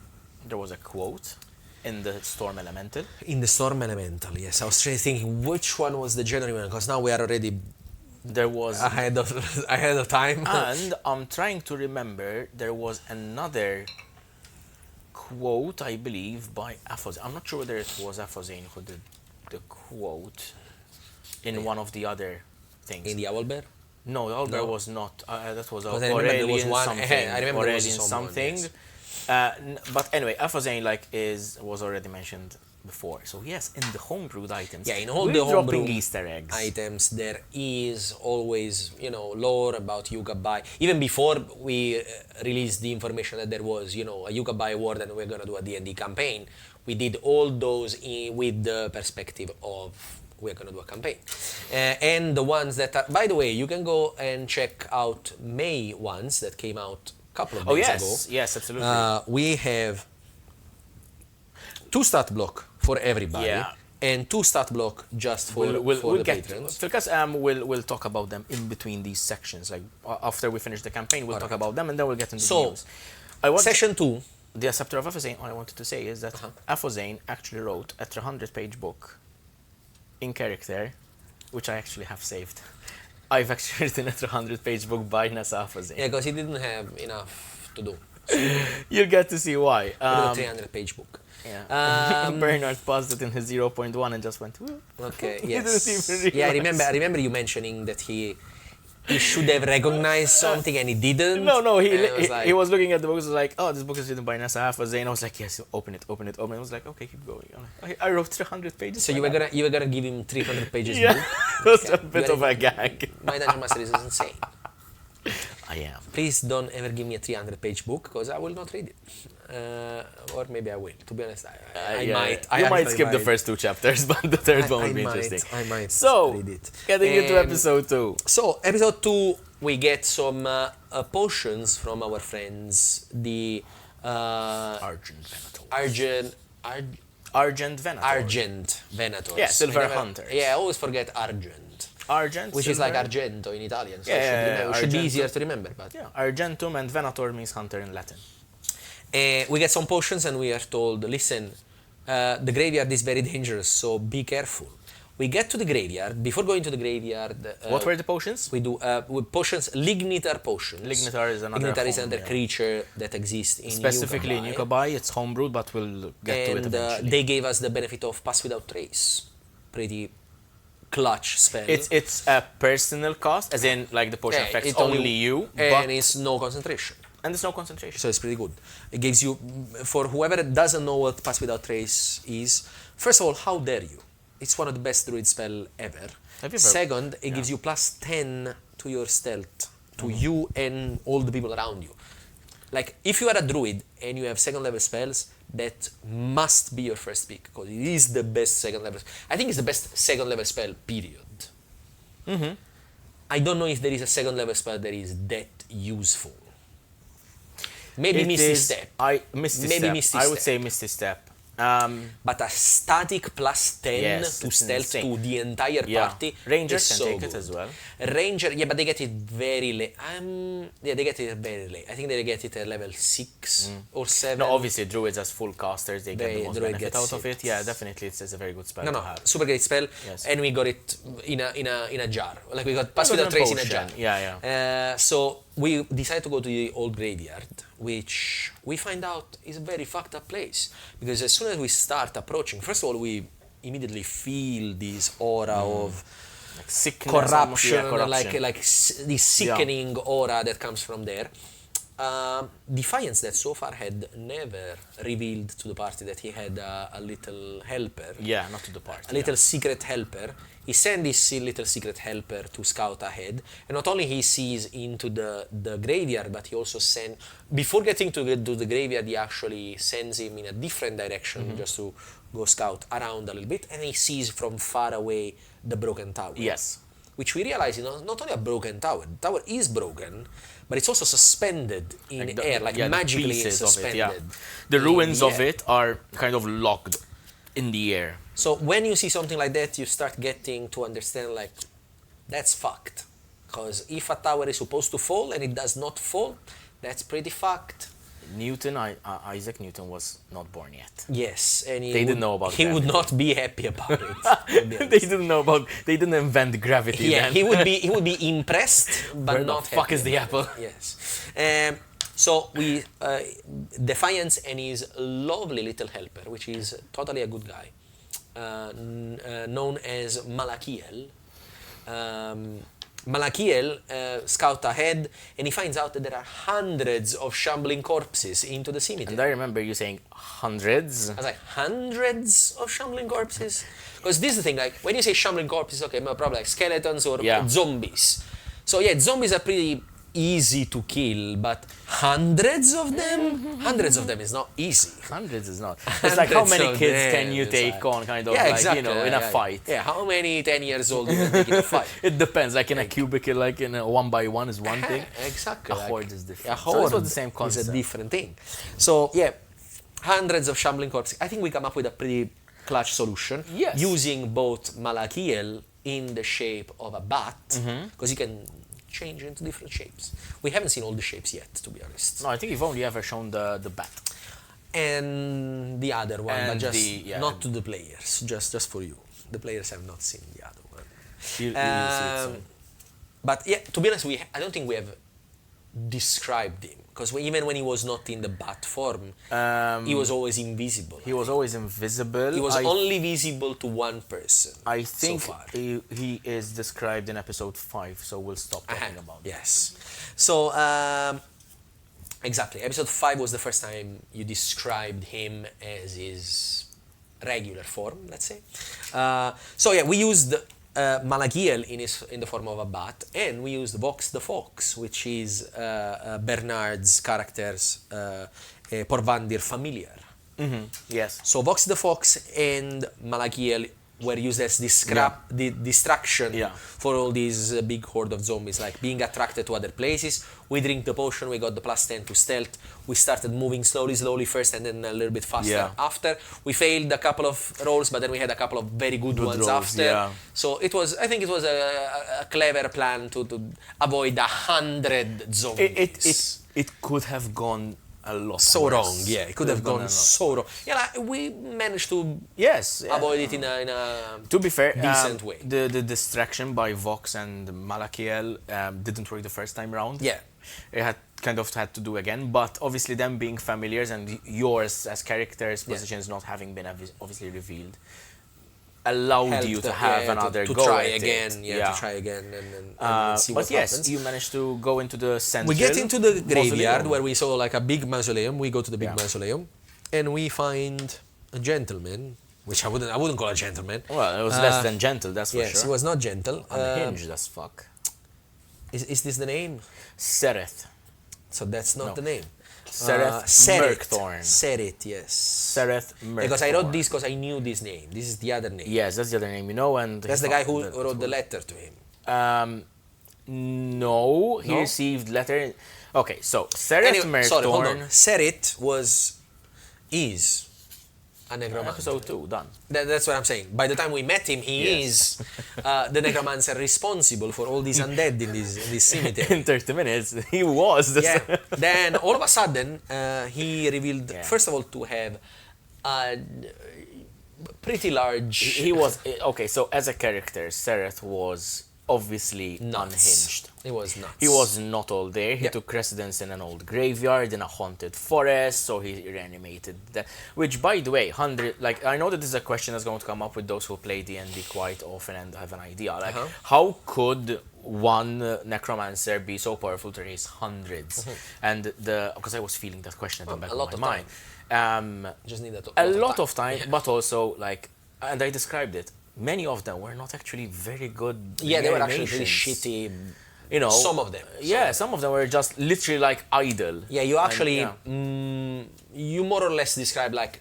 There was a quote in the Storm Elemental. In the Storm Elemental, yes. I was thinking which one was the January one, because now we are already ahead of time. And I'm trying to remember, there was another quote, I believe, by Aphrodite. I'm not sure whether it was Aphrodite who did the quote in one of the other things. In the Owlbear? No, the Owlbear was not. That was Aurelian something. I remember Aurelian there was something. Yes. But anyway, Aphrodite was already mentioned before. So yes, in the homebrewed items, in all we're the dropping homebrew Easter eggs. items, there is always, lore about Yugabai. Even before we released the information that there was, a Yugabai Warden, we're gonna do a D&D campaign. We did all those with the perspective of we're gonna do a campaign. And the ones that are, by the way, you can go and check out May ones that came out a couple of days ago. Yes, absolutely. We have 2 stat block for everybody, and 2 stat block just for the patrons. Because we'll talk about them in between these sections. Like after we finish the campaign, we'll talk about them, and then we'll get into the news. Session 2. The Scepter of Aphosane, all I wanted to say is that Aphosane actually wrote a 300-page book in character, which I actually have saved. I've actually written a 300-page book by Nasa Aphosane. Yeah, because he didn't have enough to do. You'll get to see why. A 300-page book. Yeah. Bernard paused it in his 0.1 and just went, whoop. Okay, yes. I remember you mentioning that he should have recognized something and he didn't. No, he was looking at the book, was like, oh, this book is written by Nasa Aphosane. I was like, yes, open it. I was like, okay, keep going. I wrote 300 pages. So you were gonna give him 300 pages book? That was a bit of a gag. My Dungeon Master is insane. I am. Please don't ever give me a 300-page book because I will not read it. Or maybe I will. To be honest, I might. You might skip the first 2 chapters, but the third one will be interesting. I might read it. Getting into episode 2. So, episode 2, we get some potions from our friends, the Argent Venator. Argent Venator. Yeah, Silver Hunters. Yeah, I always forget Argent. Which is like Argento in Italian, so it should be easier to remember. But Argentum and Venator means hunter in Latin. We get some potions and we are told, listen, the graveyard is very dangerous, so be careful. We get to the graveyard. Before going to the graveyard... what were the potions? We do potions, Lignitar potions. Lignitar is another creature that exists in specifically in Yugabai. It's homebrewed, but we'll get to it eventually. They gave us the benefit of Pass Without Trace. Pretty clutch spell. It's a personal cost, as in like the potion affects only you, and it's no concentration. And there's no concentration. So it's pretty good. It gives you, for whoever doesn't know what Pass Without Trace is, first of all, how dare you? It's one of the best druid spell ever. Second, it gives you plus 10 to your stealth, to you and all the people around you. Like, if you are a druid and you have 2nd level spells, that must be your first pick, because it is the best 2nd level. I think it's the best 2nd level spell, period. I don't know if there is a 2nd level spell that is that useful. Maybe Misty Step. I would say Misty Step. But a static plus 10 to stealth to the entire party. Rangers can take it as well. Ranger, but they get it very late. They get it very late. I think they get it at level 6 or 7. No, obviously druids as full casters, they get the most benefit out of it. Yeah, definitely, it's a very good spell to have. Super great spell. Yes. And we got it in a jar. Like we got Pass Without Trace in a jar. Yeah. So we decided to go to the old graveyard, which we find out is a very fucked up place. Because as soon as we start approaching, first of all, we immediately feel this aura of like sickness, corruption. Like this sickening aura that comes from there. Defiance, that so far had never revealed to the party that he had a little helper. Yeah, not to the party. A little secret helper. He sent this little secret helper to scout ahead, and not only he sees into the graveyard, but he also sent, before getting to the graveyard, he actually sends him in a different direction just to go scout around a little bit, and he sees from far away the broken tower. Yes. Which we realize is not only a broken tower, the tower is broken, but it's also suspended in air, magically suspended. The ruins of it are kind of locked in the air. So when you see something like that, you start getting to understand, like, that's fucked. Because if a tower is supposed to fall and it does not fall, that's pretty fucked. Isaac Newton was not born yet. Yes, and they didn't know about he would not be happy about it. They didn't invent gravity. Yeah, then. he would be impressed, but where not the fuck happy. Is the apple? Yes. So we Defiance and his lovely little helper, which is totally a good guy, known as Malakiel. Malakiel scout ahead, and he finds out that there are hundreds of shambling corpses into the cemetery. And I remember you saying hundreds. I was like, hundreds of shambling corpses? Because this is the thing, like, when you say shambling corpses, okay, probably like skeletons or zombies. So yeah, zombies are pretty easy to kill, but hundreds of them? Hundreds of them is not easy. Hundreds is not. It's like, how many kids can you take on, kind of, in a fight? Yeah, how many 10 years old you can take in a fight? It depends. Like in a cubicle, like in a 1x1 is one thing. Exactly. A horde is different. A horde so it's the same concept. is a different thing. So yeah, hundreds of shambling corpses. I think we come up with a pretty clutch solution. Yes. Using both Malakiel in the shape of a bat, because you can change into different shapes. We haven't seen all the shapes yet, to be honest. No, I think you've only ever shown the bat. And the other one, And but just not to the players, just for you. The players have not seen the other one. You'll see it soon. But yeah, to be honest, I don't think we have described him. Because even when he was not in the bat form, he was always invisible. He was always invisible. He was only visible to one person. I think so far. he is described in episode 5, so we'll stop talking about it. Yes. So, exactly. Episode 5 was the first time you described him as his regular form, let's say. So yeah, we used Malakiel in the form of a bat, and we used Vox the Fox, which is Bernard's character's Porvandir familiar. Yes. So Vox the Fox and Malakiel were used as distraction for all these big horde of zombies, like being attracted to other places. We drink the potion, we got the +10 to stealth. We started moving slowly first, and then a little bit faster after. We failed a couple of rolls, but then we had a couple of very good ones rolls, after. Yeah. So I think it was a clever plan to avoid 100 zombies. It could have gone a lot so worse. Wrong. Yeah, it could have gone so wrong. Yeah, like, we managed to avoid it in a to be fair, decent way. The distraction by Vox and Malakiel didn't work the first time round. Yeah, it had to do again, but obviously them being familiars and yours as characters' positions not having been obviously revealed allowed you to have another to go try at again, it. to try again and see what happens. You managed to go into the central. We get into the graveyard where we saw like a big mausoleum. We go to the big mausoleum, and we find a gentleman, which I wouldn't call a gentleman. Well, it was less than gentle, that's for sure. Yes, he was not gentle. Unhinged as fuck. Is this the name? Sereth. So that's not the name. Sereth Murkthorn. Sereth, yes. Sereth Murkthorn. Because I wrote this because I knew this name. This is the other name. Yes, that's the other name, and that's the guy who wrote the letter to him. No, he received letter. Okay, so Sereth Murkthorn. Sorry, hold on. Sereth is a necromancer. Episode 2, done. That's what I'm saying. By the time we met him, he is the necromancer responsible for all these undead in this cemetery. In 30 minutes, he was. Then all of a sudden, he revealed, first of all, to have a pretty large... He was... Okay, so as a character, Sereth was obviously unhinged. He was nuts. He was not all there. He took residence in an old graveyard, in a haunted forest, so he reanimated that. Which, by the way, I know that this is a question that's going to come up with those who play D&D quite often and have an idea. Like, how could one necromancer be so powerful to raise hundreds? And because I was feeling that question at the back of my mind. Just need a lot of time, but also, like, and I described it. Many of them were not actually very good. Yeah, they were actually pretty shitty. Some of them. Some of them were just literally like idle. Yeah, you actually, you more or less describe like,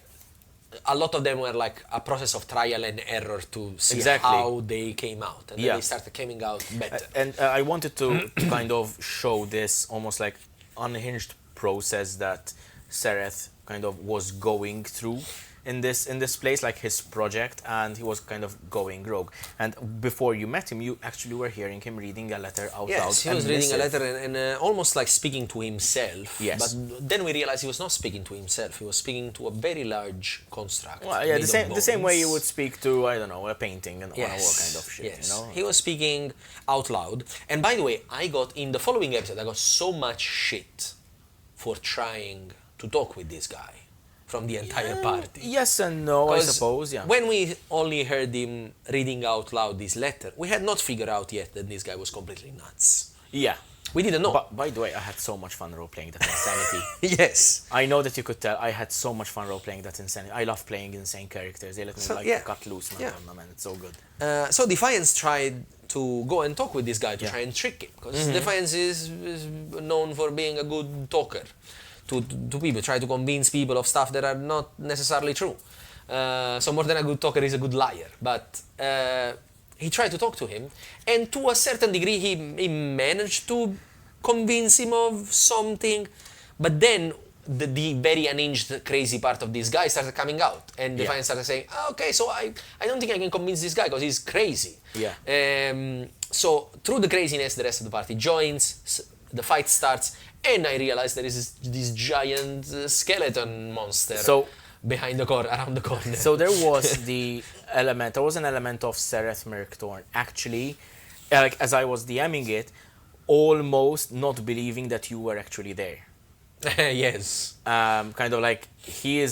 a lot of them were like a process of trial and error to see how they came out. And then they started coming out better. And I wanted to kind of show this almost like unhinged process that Sereth kind of was going through in this place, like his project, and he was kind of going rogue. And before you met him, you actually were hearing him reading a letter out loud. Yes, he was reading a letter and almost like speaking to himself. Yes. But then we realized he was not speaking to himself. He was speaking to a very large construct. Well, yeah, the same way you would speak to, I don't know, a painting and all kind of shit. Yes. You know? He was speaking out loud. And by the way, in the following episode, I got so much shit for trying to talk with this guy. from the entire party. Yes and no, I suppose, yeah. When we only heard him reading out loud this letter, we had not figured out yet that this guy was completely nuts. Yeah. We didn't know. But, by the way, I had so much fun role-playing that Insanity. Yes. I know that you could tell. I had so much fun role-playing that Insanity. I love playing insane characters. They let me cut loose, man. Man. It's so good. So Defiance tried to go and talk with this guy to try and trick him. Because Defiance is known for being a good talker to people. Try to convince people of stuff that are not necessarily true. So more than a good talker, he's a good liar. But he tried to talk to him, and to a certain degree he managed to convince him of something, but then the very unhinged crazy part of this guy started coming out, and Defiance started saying, okay, so I don't think I can convince this guy because he's crazy. So through the craziness, the rest of the party joins, the fight starts, and I realized there is this giant skeleton monster behind around the corner. So there was an element of Sereth Merctorn actually, like as I was DMing it, almost not believing that you were actually there. Yes. Kind of like he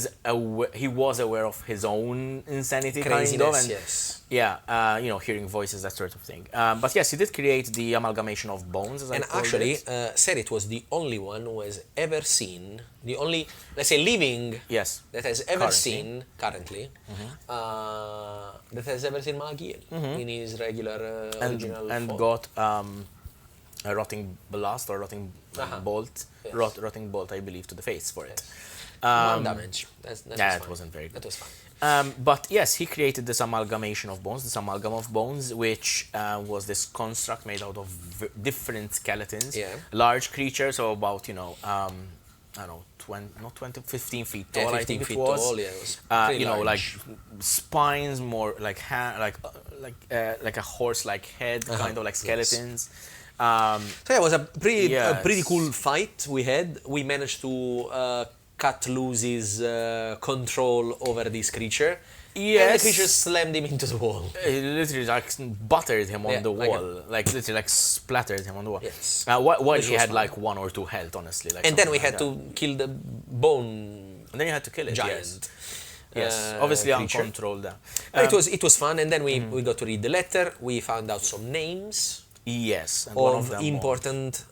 was aware of his own insanity, craziness, kind of, and yes. Hearing voices, that sort of thing. But yes, he did create the amalgamation of bones, as I called actually, it. Sereth was the only one who has ever seen, the only, let's say, living that has ever seen, currently, that has ever seen Magiel in his regular original and form. got a rotting blast or rotting bolt, rotting bolt, I believe, to the face for it. 1 damage. It wasn't very good. That was fine. But yes, he created this amalgamation of bones, this amalgam of bones, which was this construct made out of different skeletons. Large creatures, so about, I don't know, 15 feet tall, 15 I think feet it was. tall, it was large. Like spines, more like like a horse-like head, kind of like skeletons. So it was a pretty cool fight we had. We managed to cut loose his control over this creature. Yes. And the creature slammed him into the wall. It literally like buttered him on the wall. Like literally like splattered him on the wall. Yes. While he had like 1 or 2 health, honestly. Like, and then we had to kill the bone. And then you had to kill it. Giant. Yes. Obviously creature. Uncontrolled. It was fun, and then we got to read the letter. We found out some names. Yes, and of one of them important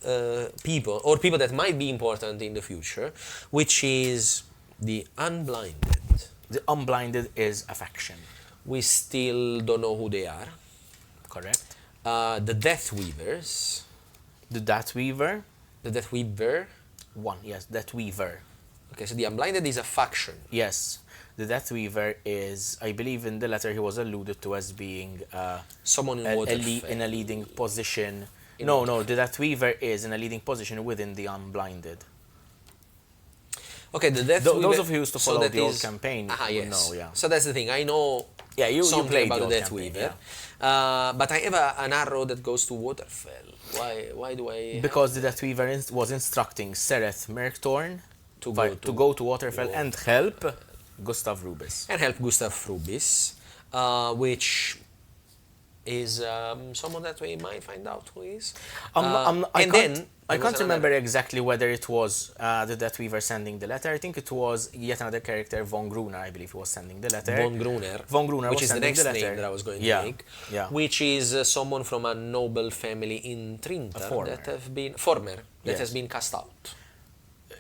people, or people that might be important in the future, which is the Unblinded. The Unblinded is a faction. We still don't know who they are. Correct. The Deathweavers. The Deathweaver. The Deathweaver. Deathweaver. Okay, so the Unblinded is a faction. Yes. The Deathweaver is, I believe in the letter he was alluded to as being someone in a leading position. No, the Deathweaver is in a leading position within the Unblinded. Okay, the Deathweaver. Those of you who used to follow the old campaign yes. know, yeah. So that's the thing. I know you something about the Deathweaver. But I have an arrow that goes to Waterfell. Why do I? Because the Deathweaver was instructing Sereth Merctorn to go to Waterfell and help Gustav Rubis. And help Gustav Rubis, which is someone that we might find out who is. I can't remember exactly whether it was the Deathweaver sending the letter. I think it was yet another character, Von Gruner, I believe, who was sending the letter. Von Gruner, which is the next name that I was going to make. Yeah. Which is someone from a noble family in Trinta that has been cast out.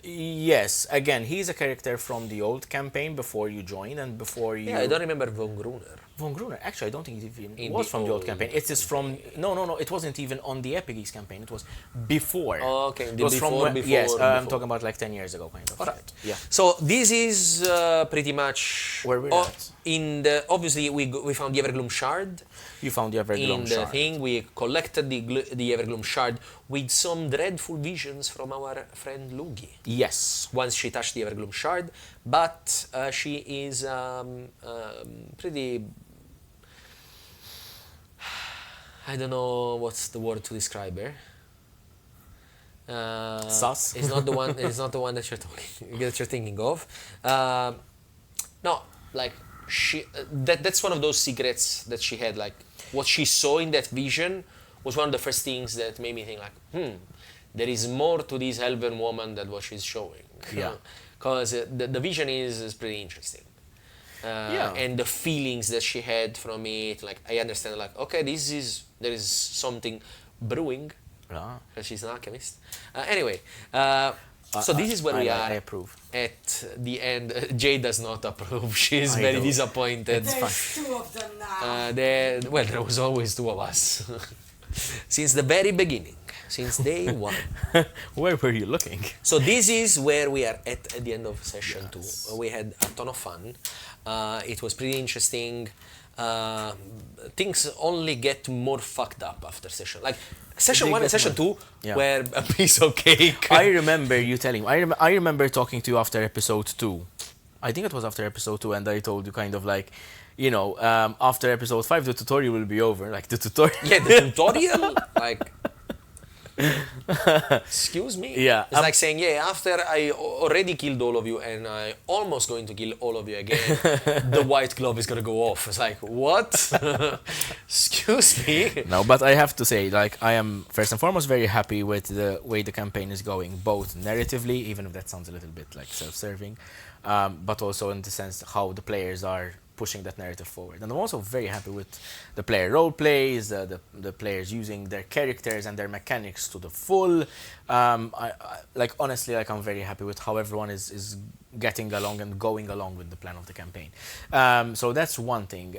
Yes, again, he's a character from the old campaign before you join and before you... Yeah, I don't remember Von Gruner. Von Gruner, actually, I don't think it even was from the old campaign. It is from... No, it wasn't even on the Epigeeks campaign. It was before. Oh, okay. It was before. Yes, I'm talking about like 10 years ago, kind of. All right. Yeah. So this is pretty much... Where we're at. Obviously, we found the Evergloom Shard. You found the Evergloom Shard. In the thing, we collected the Evergloom Shard with some dreadful visions from our friend Lugi. Yes. Once she touched the Evergloom Shard, but she is pretty... I don't know what's the word to describe her. Sus. It's not the one. It's not the one that you're thinking of. No, like she. That's one of those secrets that she had. Like what she saw in that vision was one of the first things that made me think like, there is more to this elven woman than what she's showing. Yeah. because the vision is pretty interesting. And the feelings that she had from it, like I understand, like okay, there is something brewing. Because she's an alchemist. Anyway, so this is where we are. I approve. At the end, Jade does not approve. She's very disappointed. There's two of them now. There was always two of us. Since the very beginning. Since day one. Where were you looking? So this is where we are at the end of session 2. We had a ton of fun. It was pretty interesting. Things only get more fucked up after session. Like session 1 and session 2 were a piece of cake. I remember you telling me. I remember talking to you after episode 2. I think it was after episode 2, and I told you kind of like, you know, after episode 5 the tutorial will be over. Like the tutorial. Yeah, the tutorial. Like. Excuse me? Yeah. It's like saying, after I already killed all of you and I almost going to kill all of you again, the white glove is gonna go off. It's like, what? Excuse me? No, but I have to say, like, I am first and foremost very happy with the way the campaign is going, both narratively, even if that sounds a little bit like self-serving, but also in the sense how the players are pushing that narrative forward. And I'm also very happy with the player role plays, the players using their characters and their mechanics to the full. I like honestly, like I'm very happy with how everyone is getting along and going along with the plan of the campaign. So that's one thing.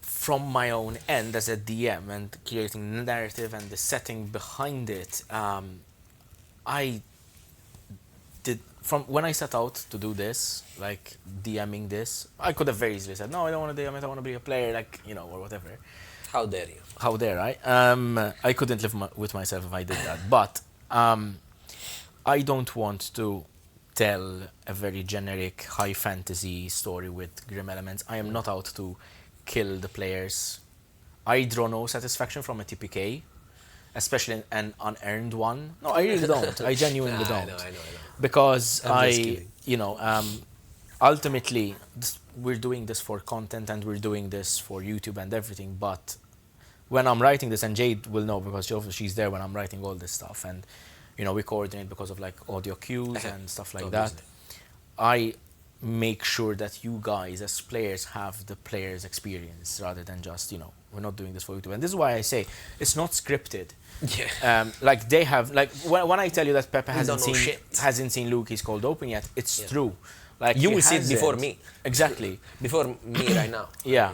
From my own end as a DM and creating the narrative and the setting behind it, I did. From when I set out to do this, like DMing this, I could have very easily said, no, I don't want to DM it, I want to be a player, like, you know, or whatever. How dare you? How dare I? I couldn't live with myself if I did that. But I don't want to tell a very generic high fantasy story with grim elements. I am not out to kill the players. I draw no satisfaction from a TPK, especially an unearned one. No, I really don't. I genuinely don't. I know. Because ultimately, we're doing this for content and we're doing this for YouTube and everything. But when I'm writing this, and Jade will know because she's there when I'm writing all this stuff, and you know we coordinate because of like audio cues and stuff like that. I make sure that you guys as players have the player's experience rather than just, you know, we're not doing this for YouTube. And this is why I say it's not scripted. Yeah. Like they have, like when I tell you that Peppe hasn't seen Luki's Cold Open yet, it's true. Like you will see it before me. Exactly. Before me right now. Yeah.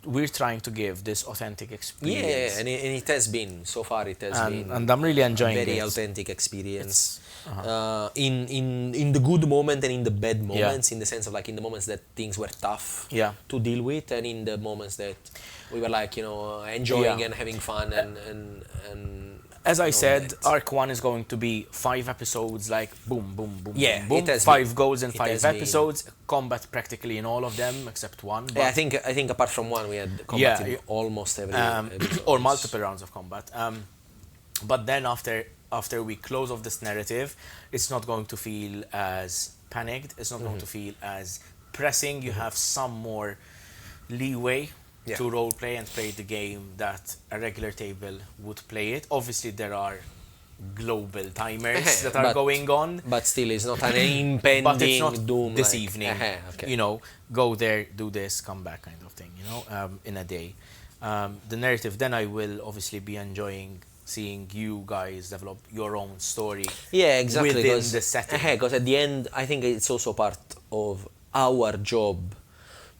We're trying to give this authentic experience. Yeah, and it has been so far. It has been, and I'm really enjoying a very authentic experience. In the good moment and in the bad moments, in the sense of like in the moments that things were tough to deal with, and in the moments that we were like, you know, enjoying and having fun and as I said, Arc 1 is going to be 5 episodes, like boom, boom, boom, boom, boom. 5 goals in 5 episodes. Combat practically in all of them except one. Yeah, I think apart from one, we had combat in almost every or multiple rounds of combat. But then after we close off this narrative, it's not going to feel as panicked. It's not going to feel as pressing. You have some more leeway to role play and play the game that a regular table would play it. Obviously, there are global timers that are going on, but still, it's not an impending doom. This evening, you know, go there, do this, come back, kind of thing. You know, in a day. The narrative. Then I will obviously be enjoying seeing you guys develop your own story. Yeah, exactly. Within the setting. Because at the end, I think it's also part of our job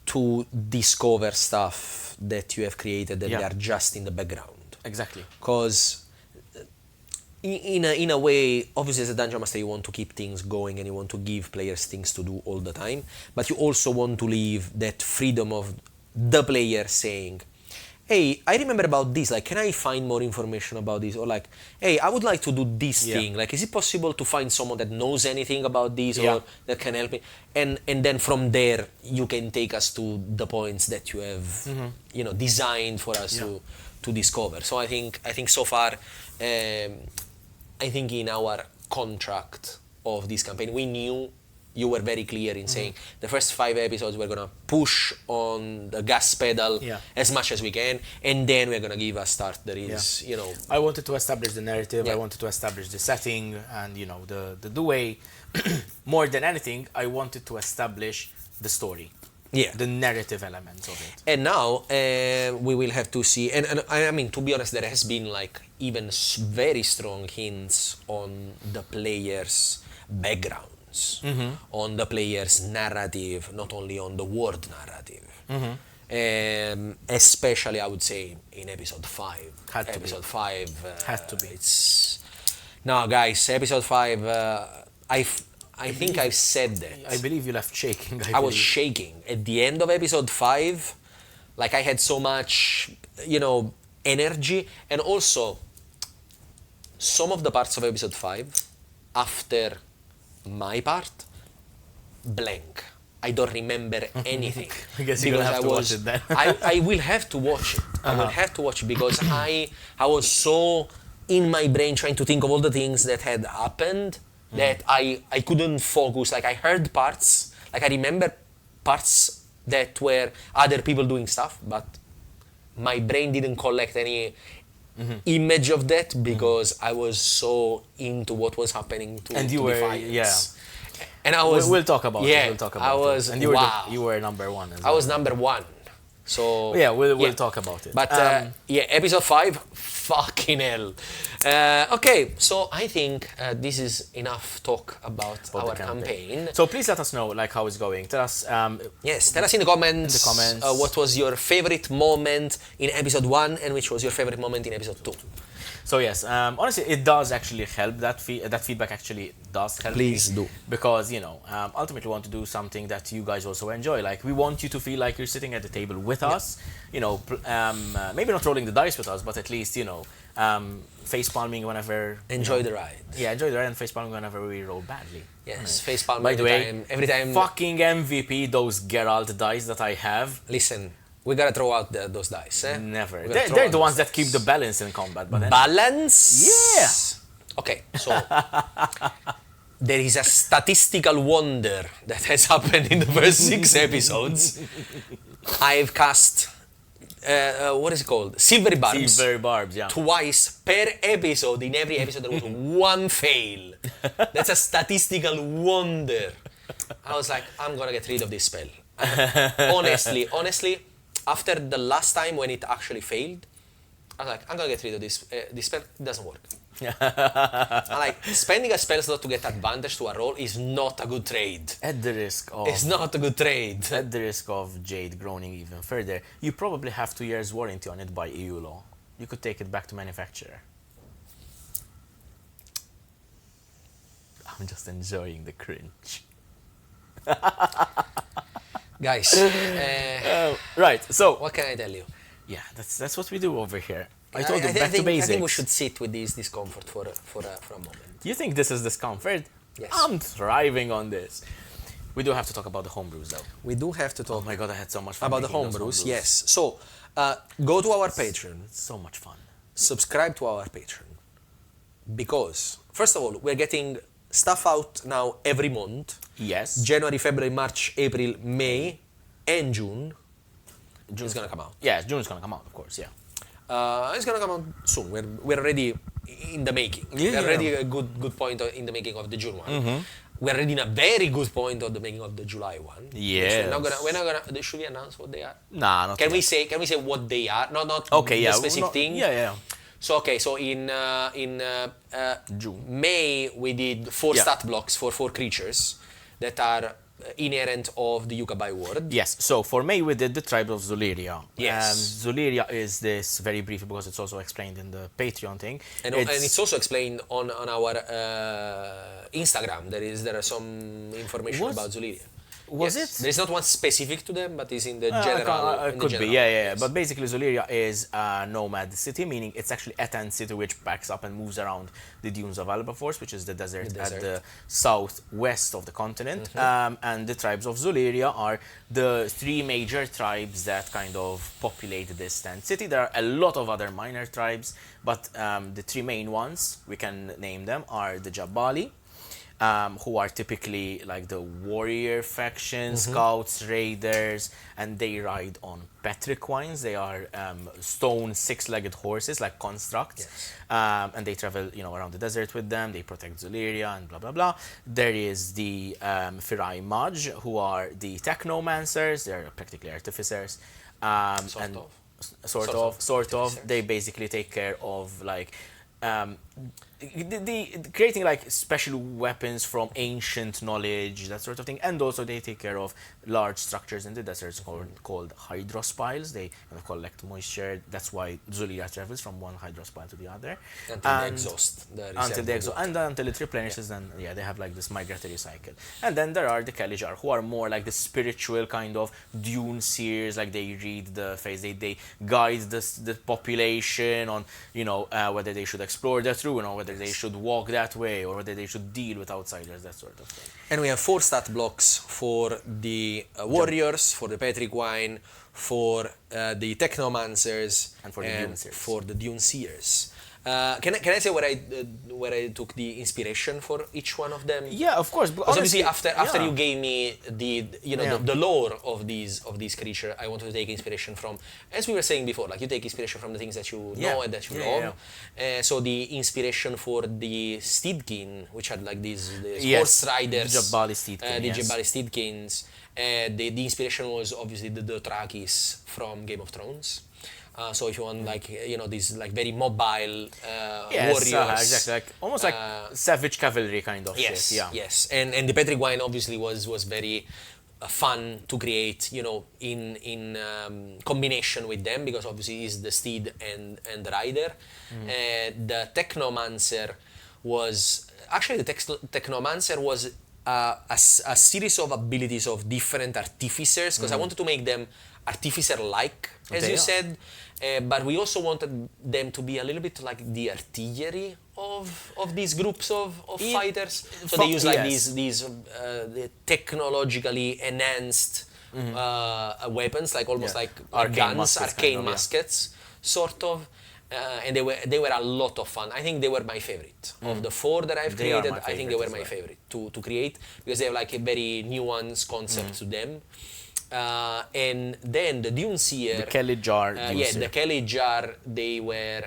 to discover stuff that you have created that they are just in the background. Exactly. Because in a way, obviously as a dungeon master you want to keep things going and you want to give players things to do all the time, but you also want to leave that freedom of the player saying, hey, I remember about this, like, can I find more information about this? Or like, hey, I would like to do this thing. Like, is it possible to find someone that knows anything about this or that can help me? And then from there, you can take us to the points that you have, you know, designed for us to discover. So I think so far, I think in our contract of this campaign, we knew you were very clear in saying the first 5 episodes we're gonna push on the gas pedal as much as we can, and then we're gonna give a start that is, you know. I wanted to establish the narrative. I wanted to establish the setting, and you know the way. More than anything, I wanted to establish the story. Yeah. The narrative elements of it. And now we will have to see, and I mean, to be honest, there has been like even very strong hints on the players' backgrounds, on the players' narrative, not only on the world narrative. Especially, I would say, in episode 5. Episode 5 had to be. It's no, guys. Episode 5. I think I've said that. I believe you left shaking. I was shaking. At the end of episode 5, like I had so much, you know, energy, and also some of the parts of episode 5, after my part, blank. I don't remember anything. I guess you're gonna have to watch it then. I will have to watch it. I will have to watch it because I was so in my brain trying to think of all the things that had happened that I couldn't focus. Like I heard parts, like I remember parts that were other people doing stuff, but my brain didn't collect any image of that because I was so into what was happening to Defiance. And I was. We'll talk about it. We'll talk about I was. it. And you wow. you were number 1 as well. I was number 1. So yeah, we'll talk about it. But episode 5, fucking hell. Okay, so I think this is enough talk about our campaign. So please let us know like how it's going. Tell us. Yes, tell us in the comments. What was your favorite moment in episode 1 and which was your favorite moment in episode 2. So yes, honestly, it does actually help. That feedback actually does help. Please do. Because, you know, ultimately we want to do something that you guys also enjoy. Like, we want you to feel like you're sitting at the table with us. You know, maybe not rolling the dice with us, but at least, you know, face palming whenever... Enjoy the ride. Yeah, enjoy the ride and face palming whenever we roll badly. Yes, face palming By the way, every time. Fucking MVP, those Geralt dice that I have. Listen. We gotta throw out those dice, eh? Never. They're the ones that keep the balance in combat. But balance? Yeah! Okay, so there is a statistical wonder that has happened in the first 6 episodes. I've cast, what is it called? Silvery Barbs. Silvery Barbs, yeah. Twice per episode. In every episode there was 1 fail. That's a statistical wonder. I was like, I'm gonna get rid of this spell. Honestly, after the last time when it actually failed, I was like, I'm gonna get rid of this spell. It doesn't work. I'm like, spending a spell slot to get advantage to a roll is not a good trade. At the risk of... It's not a good trade. At the risk of Jade groaning even further, you probably have 2 years warranty on it by EU law. You could take it back to manufacturer. I'm just enjoying the cringe. Guys, right, so... what can I tell you? Yeah, that's what we do over here. I told you, back to basics. I think we should sit with this discomfort for a moment. You think this is discomfort? Yes. I'm thriving on this. We do have to talk about the homebrews, though. We do have to talk. Oh my god, I had so much fun about the homebrews. Yes. So, go to our Patreon. So much fun. Subscribe to our Patreon. Because, first of all, we're getting stuff out now every month. Yes. January, February, March, April, May, and June. June's gonna come out. Yeah, June's gonna come out, of course, yeah. It's gonna come out soon. We're already in the making. Yeah, we're already a good point in the making of the June one. We're already in a very good point of the making of the July one. Yeah. We're not gonna. Should we announce what they are? Nah, not Can yet. we say what they are? Not Okay, yeah. the specific thing. Yeah. So in June. May we did 4 Yeah. stat blocks for 4 creatures that are inherent of the Yukabai ward. Yes, so for May we did the tribe of Zuliria. Yes. Zuliria is this, very briefly because it's also explained in the Patreon thing. And it's also explained on our Instagram. There are some information about Zuliria. Was Yes. it? There's not one specific to them, but it's in the general. It could be, yeah. But basically, Zuliria is a nomad city, meaning it's actually a tent city which backs up and moves around the dunes of Albavaul, which is the desert at the southwest of the continent. And the tribes of Zuliria are the 3 major tribes that kind of populate this tent city. There are a lot of other minor tribes, but the 3 main ones, we can name them, are the Jabbali, who are typically like the warrior faction, scouts, raiders, and they ride on petriquines. They are stone six-legged horses, like constructs, and they travel, around the desert with them. They protect Zuliria and blah blah blah. There is the Firai Maj, who are the technomancers. They're practically artificers, Sort of. They basically take care of like the creating like special weapons from ancient knowledge, that sort of thing, and also they take care of large structures in the deserts called hydrospiles. They collect moisture. That's why Zulia travels from one hydrospile to the other until they exhaust, until it replenishes. And they have like this migratory cycle. And then there are the Kalijar, who are more like the spiritual kind of dune seers. Like they read the face, they guide the population on whether they should explore that route, whether they should walk that way, or whether they should deal with outsiders, that sort of thing. And we have 4 stat blocks for the warriors, for the petriquine, for the technomancers, and for the dune seers. Can I say where I took the inspiration for each one of them? Yeah, of course. Because obviously after you gave me the lore of these creatures, I wanted to take inspiration from, as we were saying before, like you take inspiration from the things that you know and that you love. So the inspiration for the Steedkin, which had like these horse riders, the Jabbali Steedkins. The inspiration was obviously the Dothrakis from Game of Thrones. So if you want these like very mobile warriors, exactly, like almost like savage cavalry kind of shit. Yes, and the petriquine obviously was very fun to create, in combination with them, because obviously is the steed and the rider. The technomancer was actually a series of abilities of different artificers, because I wanted to make them artificer-like, as you said, but we also wanted them to be a little bit like the artillery of these groups of fighters. So they use like these technologically enhanced weapons, like almost like guns, arcane muskets, sort of. And they were a lot of fun. I think they were my favorite of the 4 that I've created. I think they were my favorite to create, because they have like a very nuanced concept to them. And then the Dune Seer, the Kalijar, the Kalijar, they were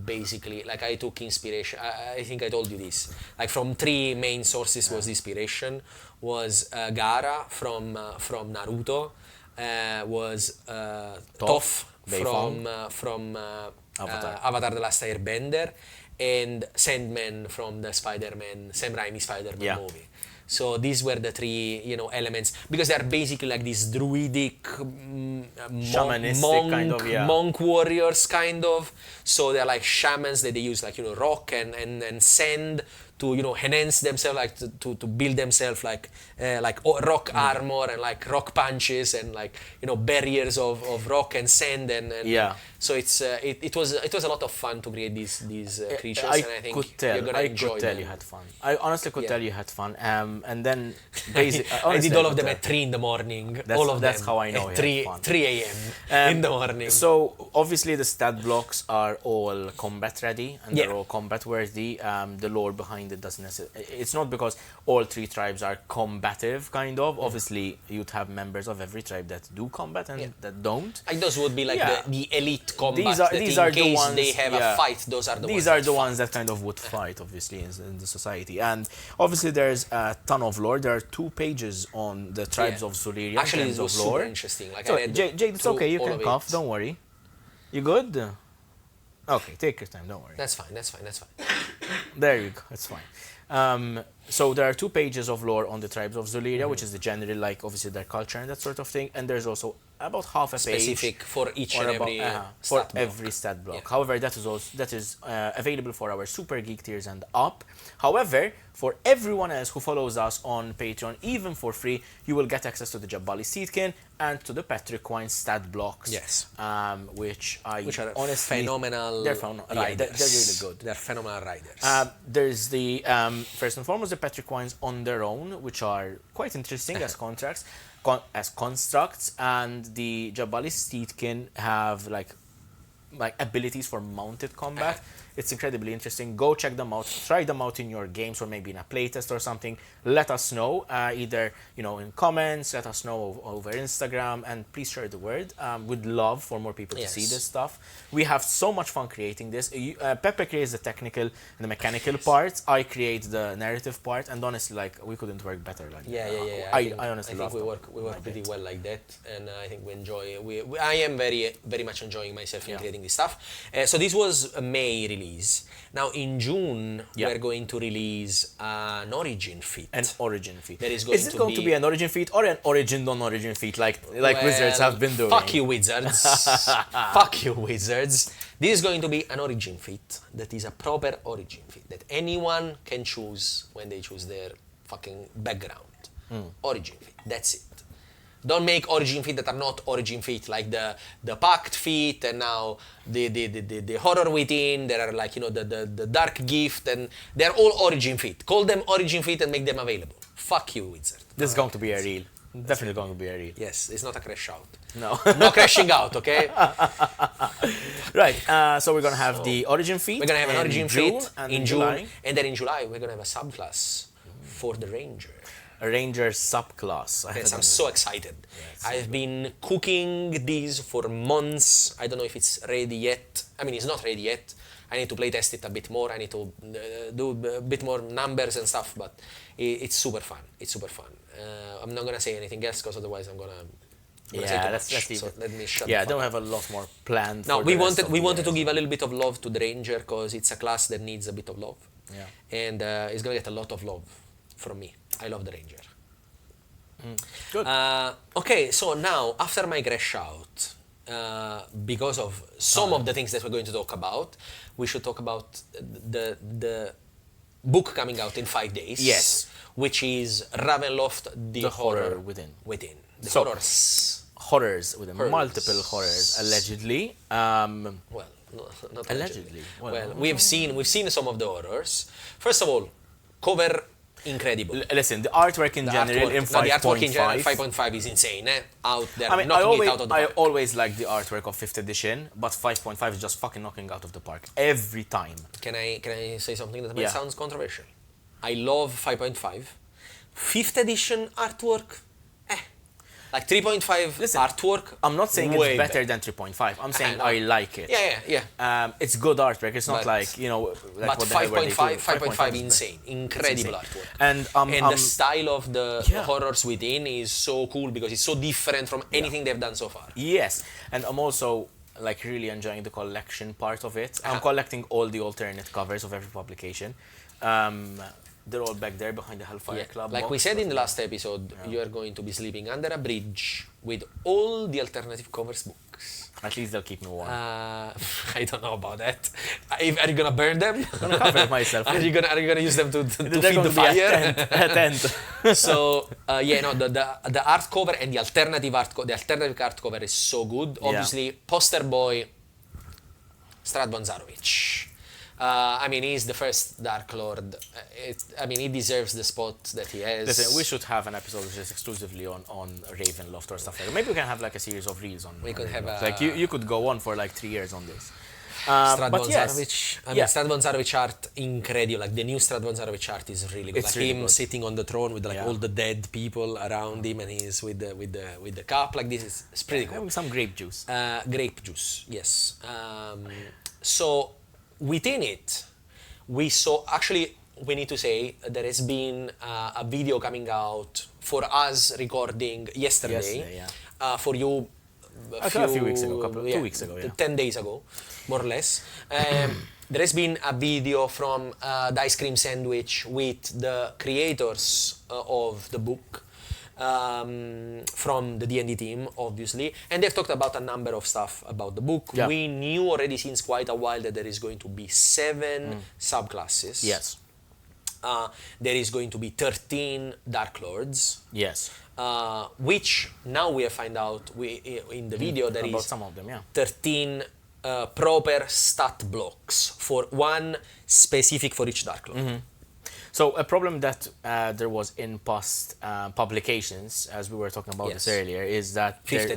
basically like, I took inspiration. I think I told you this. Like from 3 main sources was inspiration. Was Gaara from Naruto, was Toph from Avatar: The Last Airbender, and Sandman from the Sam Raimi Spider-Man movie. So these were the 3, elements, because they are basically like these druidic, shamanistic kind of, monk warriors kind of. So they're like shamans that they use like rock and sand to enhance themselves, like to build themselves like rock armor and like rock punches and like barriers of rock and sand and so it was a lot of fun to create these creatures, and I think you're gonna enjoy them. You had fun. I honestly could tell you had fun. And then basically, I did all of them at 3 in the morning. All of them. That's how I know at 3 a.m. in the morning. So obviously the stat blocks are all combat ready and they're all combat worthy. The lore behind it doesn't necessarily. It's not because all 3 tribes are combative, kind of. Obviously, you'd have members of every tribe that do combat and that don't. Like those would be like the elite combat. These are the ones they have a fight. Those are the ones. These are the ones that kind of would fight, obviously, in the society. And obviously, there's a ton of lore. There are 2 pages on the tribes of Zuliria. Actually, it was super interesting. Like, so, Jade, it's okay. You can cough. Don't worry. You good? Okay, take your time. Don't worry. That's fine. There you go. It's fine. So there are 2 pages of lore on the tribes of Zuliria, which is the general, like obviously their culture and that sort of thing. And there's also about half a page specific for each and every stat block. However, that is available for our Super Geek tiers and up. However, for everyone else who follows us on Patreon, even for free, you will get access to the Jabbali Steedkin and to the Petriquine stat blocks. Yes. Which are honestly phenomenal. They're riders. They're really good. They're phenomenal riders. There's the first and foremost the Petriquines on their own, which are quite interesting as constructs, and the Jabbali Steedkin have like abilities for mounted combat. It's incredibly interesting. Go check them out. Try them out in your games or maybe in a playtest or something. Let us know, either in comments. Let us know over Instagram, and please share the word. We'd love for more people to see this stuff. We have so much fun creating this. Peppe creates the technical and the mechanical parts. I create the narrative part, and honestly, we couldn't work better. I honestly love it. We work pretty well like that, and I think we enjoy. I am very very much enjoying myself in creating this stuff. So this was a May release. Now in June we're going to release an Origin feat. An Origin feat. Is it going to be an Origin feat or an Origin non-Origin feat like Wizards have been doing? Fuck you, Wizards. Fuck you, Wizards. This is going to be an Origin feat that is a proper Origin feat that anyone can choose when they choose their fucking background. Origin feat. That's it. Don't make Origin feat that are not Origin feat, like the Pact feat, and now the Horror Within. There are the Dark Gift, and they're all Origin feat. Call them Origin feat and make them available. Fuck you, Wizard. This is going to be a real. Definitely going to be a real. Yes, it's not a crash out. No. No crashing out, okay? Right, so we're going to have the Origin feat. We're going to have an Origin feat in June. July. And then in July, we're going to have a subclass for the Ranger. A Ranger subclass. Yes, I'm so excited. I've been cooking these for months. I don't know if it's ready yet. I mean, it's not ready yet. I need to play test it a bit more. I need to do a bit more numbers and stuff, but it's super fun. It's super fun. I'm not going to say anything else because otherwise I'm going to let's leave so it. let me shut I don't have a lot more planned. No, we wanted to give a little bit of love to the Ranger because it's a class that needs a bit of love. Yeah. And it's going to get a lot of love from me. I love the Ranger. Good. Okay, so now after my crash out, because of some of the things that we're going to talk about, we should talk about the book coming out in 5 days. Yes. Which is Ravenloft, the Horror Within. The So, horrors. Horrors with multiple horrors, allegedly. Well, not allegedly. Well, we've seen some of the horrors. First of all, cover incredible. Listen, the artwork in general in 5.5. The artwork in general 5.5 is insane. Out there, I mean, knocking it out of the I park. always like the artwork of 5th edition, but 5.5 is just fucking knocking out of the park every time. Can I say something that might sound controversial? I love 5.5. 5th edition artwork, like 3.5 artwork. I'm not saying it's better than 3.5. I'm saying I like it. Yeah. It's good artwork. It's not but 5.5 insane, incredible artwork. And the style of the Horrors Within is so cool because it's so different from anything they've done so far. Yes, and I'm also really enjoying the collection part of it. I'm collecting all the alternate covers of every publication. They're all back there behind the Hellfire Club. Like we said in the last episode, you are going to be sleeping under a bridge with all the alternative covers books. At least they'll keep me warm. I don't know about that. Are you gonna burn them? I'm gonna cover it myself. Are you gonna use them to feed the fire? A tent. So the art cover and the alternative art cover is so good. Obviously, poster boy Strad Bonzarovic. I mean, he's the first Dark Lord. He deserves the spot that he has. Listen, we should have an episode which is exclusively on Ravenloft or stuff like that. Maybe we can have a series of reels on. We could Ravenloft. have you could go on for 3 years on this. Strad Bonzarovic art, incredible. Like the new Strad Bonzarovic art is really good. It's like really him good. sitting on the throne with all the dead people around him, and he's with the cup. Like this is pretty cool. Having some grape juice. Grape juice, yes. So within it, we saw. Actually, we need to say there has been a video coming out for us recording yesterday. For you. A few weeks ago, 2 weeks ago, 10 days ago, more or less. There has been a video from the Ice Cream Sandwich with the creators of the book, from the D&D team, obviously, and they've talked about a number of stuff about the book. We knew already since quite a while that there is going to be 7 subclasses. Yes. There is going to be 13 Dark Lords. Yes. Which now we have found out in the video there about is some of them, 13 proper stat blocks for one specific for each Dark Lord. So a problem that there was in past publications, as we were talking about this earlier, is that in 5th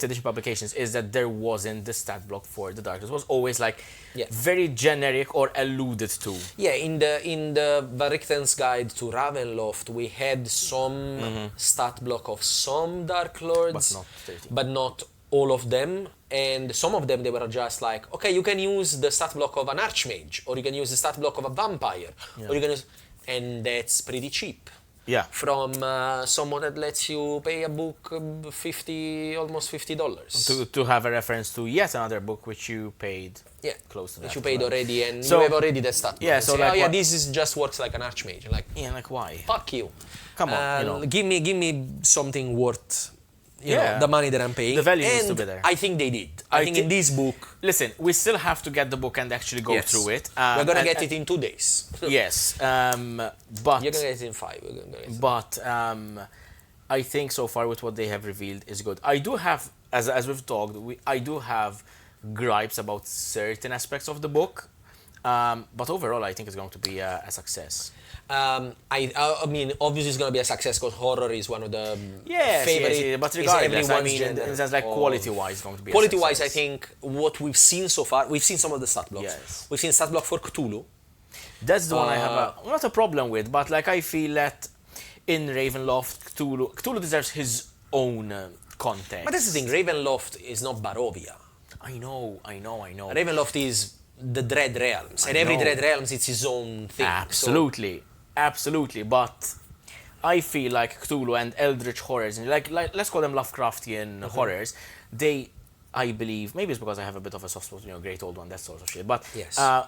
edition publications is that there wasn't the stat block for the Dark Lords. It was always like very generic or alluded to. Yeah, in the Varichten's Guide to Ravenloft, we had some stat block of some Dark Lords, but not all of them. And some of them, they were just like, okay, you can use the stat block of an Archmage, or you can use the stat block of a Vampire, or you can use... And that's pretty cheap. Yeah. From someone that lets you pay a book almost $50. To have a reference to yet another book which you paid close to that. Which you paid already, and you have already the stat block. Yeah, so like... this is just works like an Archmage. Like, like why? Fuck you. Come on, Give me something worth... the money that I'm paying. The value needs to be there. I think they did. I think in this book... Listen, we still have to get the book and actually go through it. We're going to get it in 2 days. Yes. But... You're going to get it in 5. But I think so far with what they have revealed is good. I do have, as we've talked, I do have gripes about certain aspects of the book. But overall, I think it's going to be a success. I mean, obviously it's going to be a success because horror is one of the favorite. Yes, but regardless, I mean, in the sense like quality-wise, it's going to be quality-wise, I think what we've seen so far, we've seen some of the stat blocks. Yes. We've seen stat block for Cthulhu. That's the one I have not a problem with, but like I feel that in Ravenloft, Cthulhu deserves his own context. But that's the thing, Ravenloft is not Barovia. I know. Ravenloft is the Dread Realms, and every Dread Realms it's his own thing. Absolutely, but I feel like Cthulhu and Eldritch horrors, and like let's call them Lovecraftian horrors, I believe, maybe it's because I have a bit of a soft spot, Great Old One, that sort of shit, but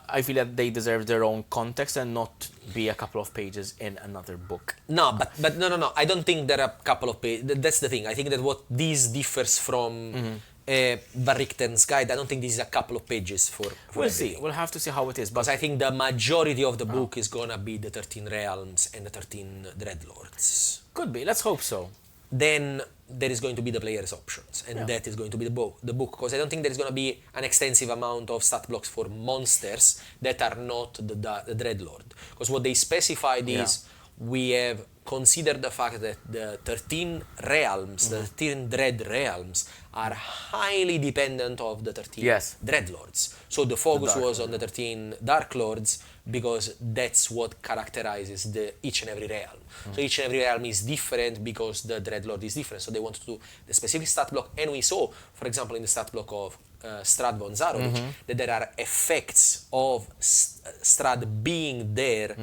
I feel that they deserve their own context and not be a couple of pages in another book. No, but no, I don't think there are a couple of pages. That's the thing. I think that what this differs from Varichten's Guide, I don't think this is a couple of pages for We'll see. We'll have to see how it is. Because I think the majority of the book is gonna be the 13 Realms and the 13 Dreadlords. Could be. Let's hope so. Then there is going to be the player's options, and that is going to be the book. Because I don't think there is going to be an extensive amount of stat blocks for monsters that are not the Dreadlord. Because what they specified is we have considered the fact that the 13 realms, the 13 Dread realms, are highly dependent of the 13 Dreadlords. So the focus was on the 13 Dark Lords because that's what characterizes each and every realm. So each and every realm is different because the Dreadlord is different. So they wanted to do the specific stat block, and we saw, for example, in the stat block of Strahd von Zarovich, that there are effects of Strahd being there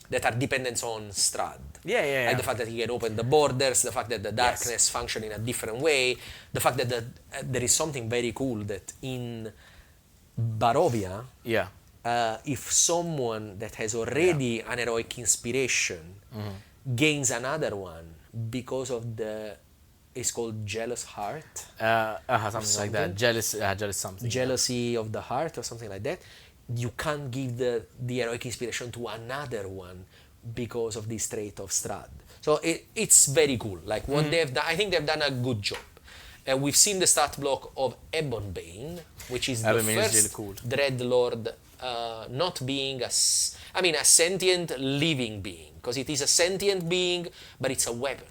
that are dependent on Strahd. Like the fact that he can open the borders, the fact that the darkness function in a different way, the fact that there is something very cool that in Barovia, if someone that has already an heroic inspiration gains another one because of it's called jealous heart, something like that. Jealous something. Jealousy of the heart or something like that. You can't give the heroic inspiration to another one because of this trait of Strahd. So it's very cool. Like what they've done, I think they've done a good job. We've seen the stat block of Ebonbane, which is the first really cool Dreadlord not being a sentient living being, because it is a sentient being, but it's a weapon.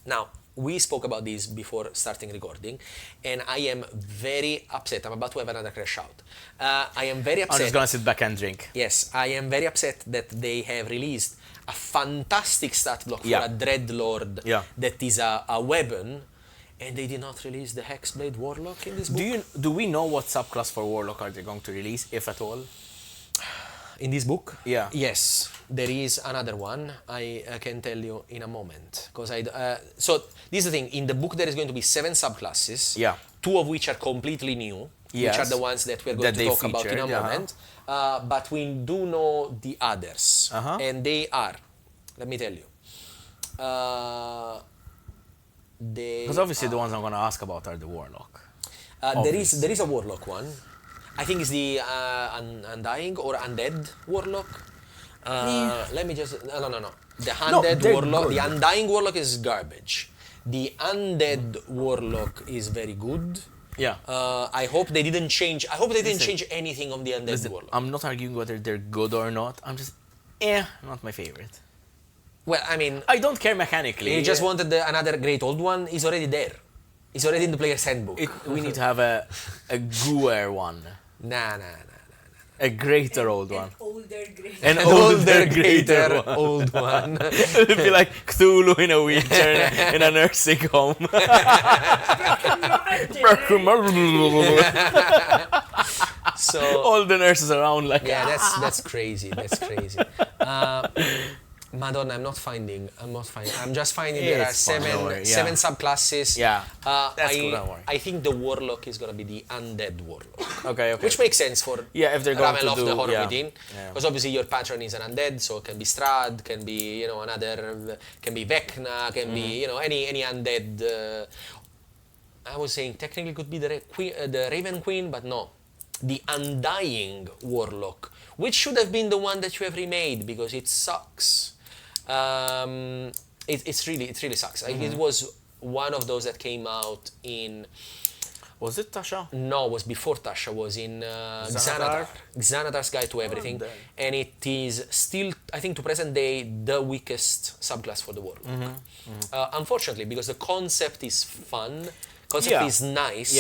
Now, we spoke about this before starting recording, and I am very upset. I'm about to have another crash out. I am very upset. I'm just going to sit back and drink. Yes, I am very upset that they have released a fantastic stat block for a Dreadlord that is a weapon, and they did not release the Hexblade Warlock in this book. Do we know what subclass for Warlock are they going to release, if at all? In this book? Yeah. Yes, there is another one. I can tell you in a moment. So this is the thing. In the book, there is going to be 7 subclasses. 2 of which are completely new, which are the ones that we're going to talk about in a moment. But we do know the others, and they are. Let me tell you. Because obviously the ones I'm going to ask about are the Warlock. There is a Warlock one. I think it's the Undying or Undead Warlock. Let me just... No. The Undead Warlock... The Undying Warlock is garbage. The Undead Warlock is very good. I hope they didn't change... I hope they didn't change anything on the Undead Warlock. I'm not arguing whether they're good or not. I'm just... not my favorite. Well, I mean, I don't care mechanically. you just wanted another great old one. It's already there. It's already in the player's handbook. We need to have a gooer one. Nah. A greater old one. An older, greater old one. It'll be like Cthulhu in a wheelchair in a nursing home. So all the nurses around like that's crazy. That's crazy. Madonna, I'm not finding. I'm just finding there are seven subclasses. Yeah, that's cool. Don't worry. I think the warlock is gonna be the undead warlock. Okay. Which makes sense for if they're going Ravenloft, to do the horror within, Yeah. because obviously your patron is an undead, so it can be Strahd, can be another, can be Vecna, can be any undead. I was saying technically could be the Raven Queen, but no, the Undying Warlock, which should have been the one that you have remade because it sucks. It really sucks. It was one of those that came out in. Was it Tasha? No, it was before Tasha. Was in Xanatar's Guide to Everything, and it is still, I think, to present day, the weakest subclass for the Warlock. Unfortunately, because the concept is fun, is nice.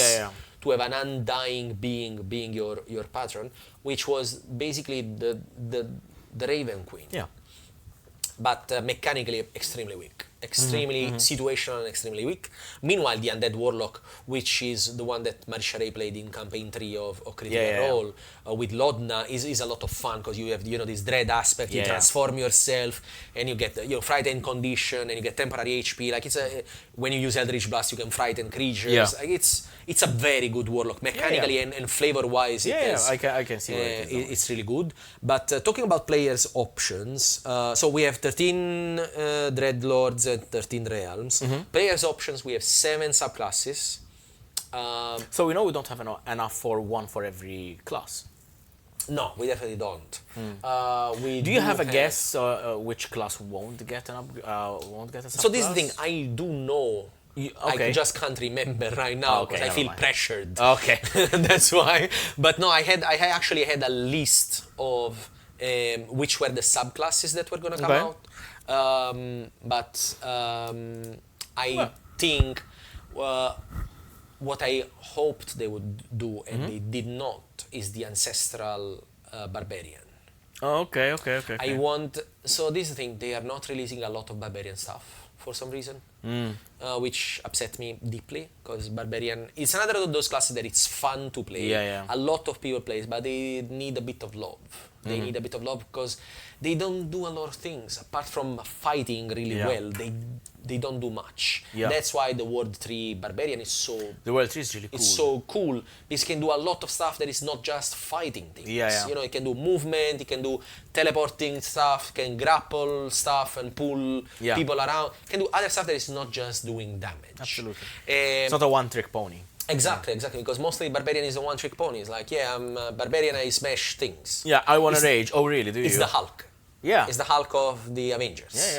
To have an undying being your patron, which was basically the Raven Queen. Yeah. But mechanically extremely weak. Extremely situational and extremely weak. Meanwhile, the Undead Warlock, which is the one that Marisha Ray played in Campaign 3 of Critical Role, with Lodna, is a lot of fun because you have this dread aspect, you transform yourself, and you get frightened condition, and you get temporary HP. Like when you use Eldritch Blast, you can frighten creatures. Yeah. Like it's a very good Warlock. Mechanically and flavor-wise, I can see it's really good. But talking about players' options, so we have 13 Dreadlords and 13 Realms. Players' options, we have 7 subclasses. So we know we don't have enough for one for every class. No, we definitely don't. Do you have a guess which class won't get a subclass? So this is the thing, I do know. I just can't remember right now because I feel pressured. Okay. That's why. But no, I actually had a list of which were the subclasses that were going to come out. I think what I hoped they would do and they did not is the ancestral barbarian. Okay. So this is the thing, they are not releasing a lot of barbarian stuff for some reason, which upset me deeply because barbarian is another of those classes that it's fun to play. A lot of people play it, but they need a bit of love. They need a bit of love because they don't do a lot of things apart from fighting really well. They don't do much. That's why the World 3 Barbarian is so. The World 3 is really cool. It's so cool. It can do a lot of stuff that is not just fighting things. It can do movement. It can do teleporting stuff. Can grapple stuff and pull people around. It can do other stuff that is not just doing damage. Absolutely. It's not a one-trick pony. Exactly, because mostly Barbarian is a one-trick pony. It's like, I'm a Barbarian, I smash things. Yeah, I want to rage. Oh, really? Do you? It's the Hulk. Yeah. It's the Hulk of the Avengers.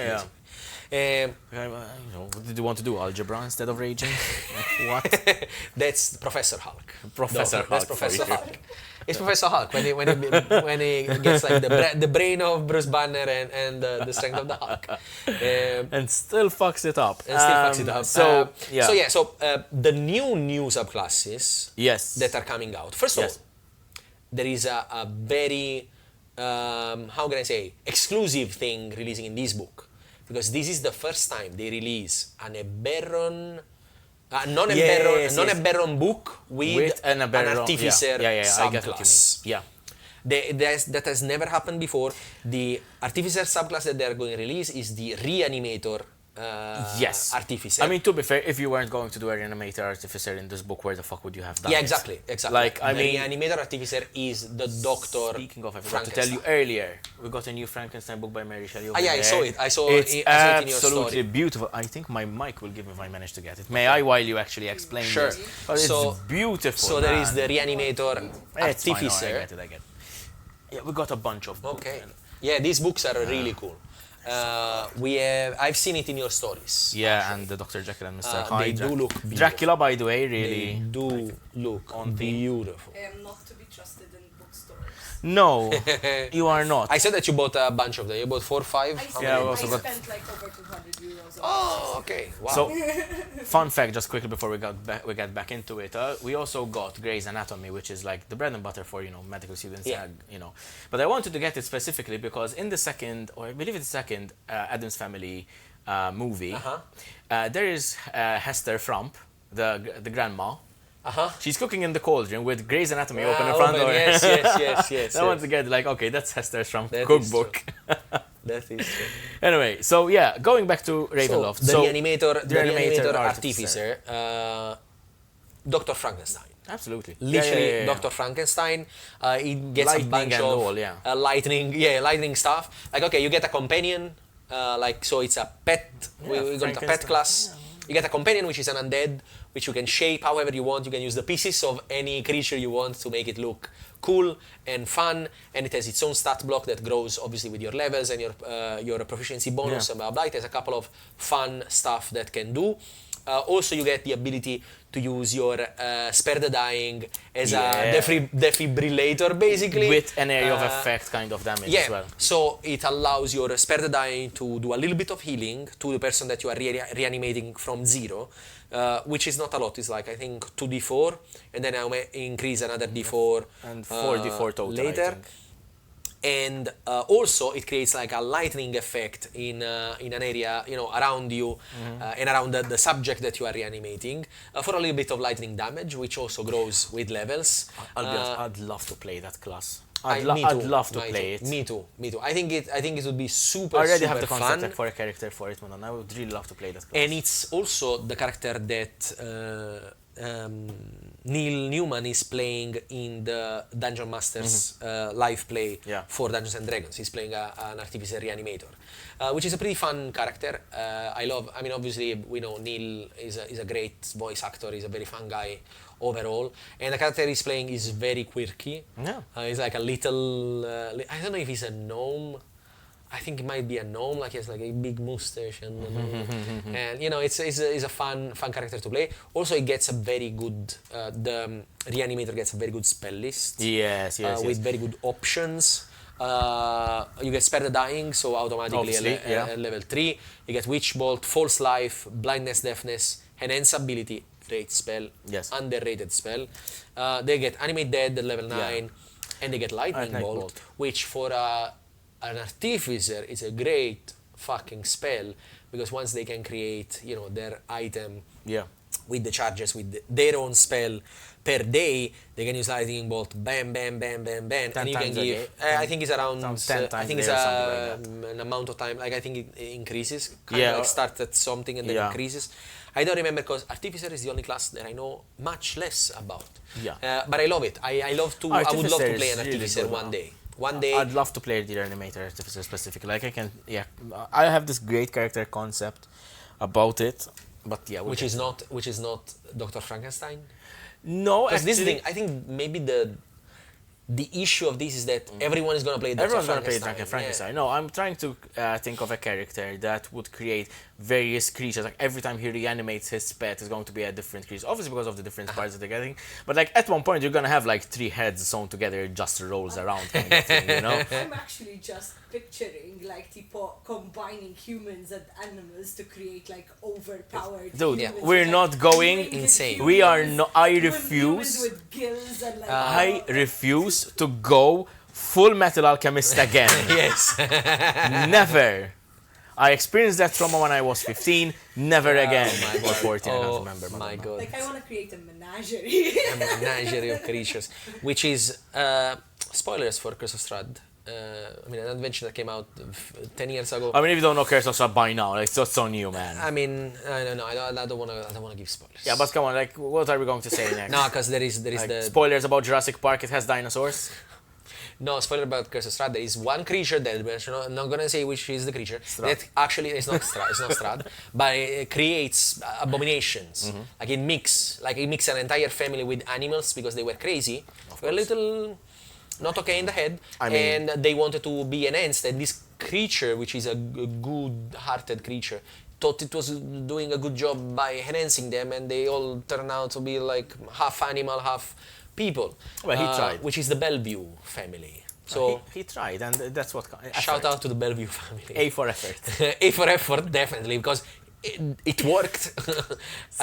What did you want to do? Algebra instead of raging? What? That's Professor Hulk. That's Professor Hulk. It's Professor Hulk when he gets like the brain of Bruce Banner and the strength of the Hulk. And still fucks it up. So the new subclasses that are coming out. First of all, there is a very how can I say exclusive thing releasing in this book. Because this is the first time they release an Eberron, non-Eberron book with an Artificer subclass. That has never happened before. The Artificer subclass that they are going to release is the Reanimator Artificer. I mean, to be fair, if you weren't going to do a Reanimator Artificer in this book, where the fuck would you have done it? Exactly. Like, the Reanimator Artificer is the Doctor. Speaking of, I forgot to tell you earlier, we got a new Frankenstein book by Mary Shelley. I saw it. I saw it's it in your story. Absolutely beautiful. I think my mic will give me if I manage to get it. May I, while you actually explain this? But it's beautiful. So there is the Reanimator Artificer. I get it. Yeah, we got a bunch of books. Okay. Yeah, these books are really cool. I've seen it in your stories. And the Dr. Jekyll and Mr. Hyde. They do look beautiful. Dracula, by the way, really. They do look beautiful. I am not to be trusted in book No, you are not. I said that you bought a bunch of them. You bought 4 or 5? I spent like over 200 euros. Oh, okay. Wow. So, fun fact, just quickly before we get back into it, we also got Grey's Anatomy, which is like the bread and butter for medical students. Yeah. But I wanted to get it specifically because in the second, or I believe it's the second Addams Family movie, there is Hester Frump, the grandma. She's cooking in the cauldron with Grey's Anatomy open in front of her. Yes. I want to get like, okay, that's Hester Frump That cookbook. That is true. Anyway, so yeah, going back to Ravenloft. The Reanimator Artificer, Dr. Frankenstein. Absolutely. Literally, Dr. Frankenstein. He gets Lightning a bunch and of all, lightning stuff. Like, okay, you get a companion. So it's a pet. We got a pet class. You get a companion, which is an undead, which you can shape however you want. You can use the pieces of any creature you want to make it look cool and fun. And it has its own stat block that grows obviously with your levels and your proficiency bonus and blah blah. It has a couple of fun stuff that can do. Also, you get the ability to use your Spare the Dying as a defibrillator, basically. With an area of effect kind of damage as well. So it allows your Spare the Dying to do a little bit of healing to the person that you are reanimating from 0, which is not a lot. It's like, I think, 2d4, and then I may increase another d4 and 4d4 total later. And also it creates like a lightning effect in an area around you and around the subject that you are reanimating for a little bit of lightning damage, which also grows with levels. I'll be honest, I'd love to play that class. I'd love to play it. Me too. I think it would be super. I already super have the concept fun. for a character for it, man. I would really love to play that class. And it's also the character that Neil Newman is playing in the Dungeon Masters live play for Dungeons and Dragons. He's playing an Artificer Reanimator, which is a pretty fun character. Obviously, we know Neil is a great voice actor. He's a very fun guy overall. And the character he's playing is very quirky. Yeah. He's like a little... I don't know if he's a gnome. I think it might be a gnome, like he has like a big mustache and it's a fun character to play. Also, it gets a very good the Reanimator gets a very good spell list. Yes. With very good options. You get Spare the Dying, so automatically a level 3. You get Witch Bolt, False Life, Blindness, Deafness, Enhance Ability, great spell, underrated spell. They get Animate Dead at level 9, and they get Lightning Bolt, which for an Artificer is a great fucking spell, because once they can create their item with the charges with their own spell per day, they can use Lightning Bolt, bam, bam, bam, bam, bam, and you can give. I think it's around 10 times. I think it's an amount of time. Like I think it increases. Start at something and then increases. I don't remember, because Artificer is the only class that I know much less about. But I love it. I would love to play an Artificer one day. I'd love to play the Reanimator Artificer specifically. Like I have this great character concept about it, but which is not Dr. Frankenstein. No, because this thing, I think maybe the issue of this is that everyone is gonna play Dr. Frankenstein. No, I'm trying to think of a character that would create various creatures. Like every time he reanimates his pet, is going to be a different creature. Obviously because of the different parts that they're getting. But like at one point, you're gonna have like 3 heads sewn together, just rolls around kind of thing. I'm actually just picturing like combining humans and animals to create like overpowered. Dude, we're not going insane. We are not. I refuse. With gills and like, I refuse to go Full Metal Alchemist again. Yes. Never. I experienced that trauma when I was 15. Never again. Or 14, I don't remember. My God. Like I want to create a menagerie. A menagerie of creatures. Which is, spoilers for Curse of Strahd. An adventure that came out 10 years ago. I mean, if you don't know Curse of Strahd by now, like, it's so new, man. I mean, I don't know. I don't want to give spoilers. Yeah, but come on, like, what are we going to say next? No, because there is like, the spoilers about Jurassic Park. It has dinosaurs. No, spoiler about Curse of Strahd. There is one creature that I'm not gonna say which is the creature. That actually is not Strahd. It's not Strahd, but it creates abominations. Like it mixed an entire family with animals because they were crazy. Were a little not okay in the head, and they wanted to be enhanced. And this creature, which is a good-hearted creature, thought it was doing a good job by enhancing them, and they all turn out to be like half animal, half people. Well, he tried. Which is the Bellevue family. So he tried, and that's what. Shout out to the Bellevue family. A for effort. A for effort, definitely, because it worked.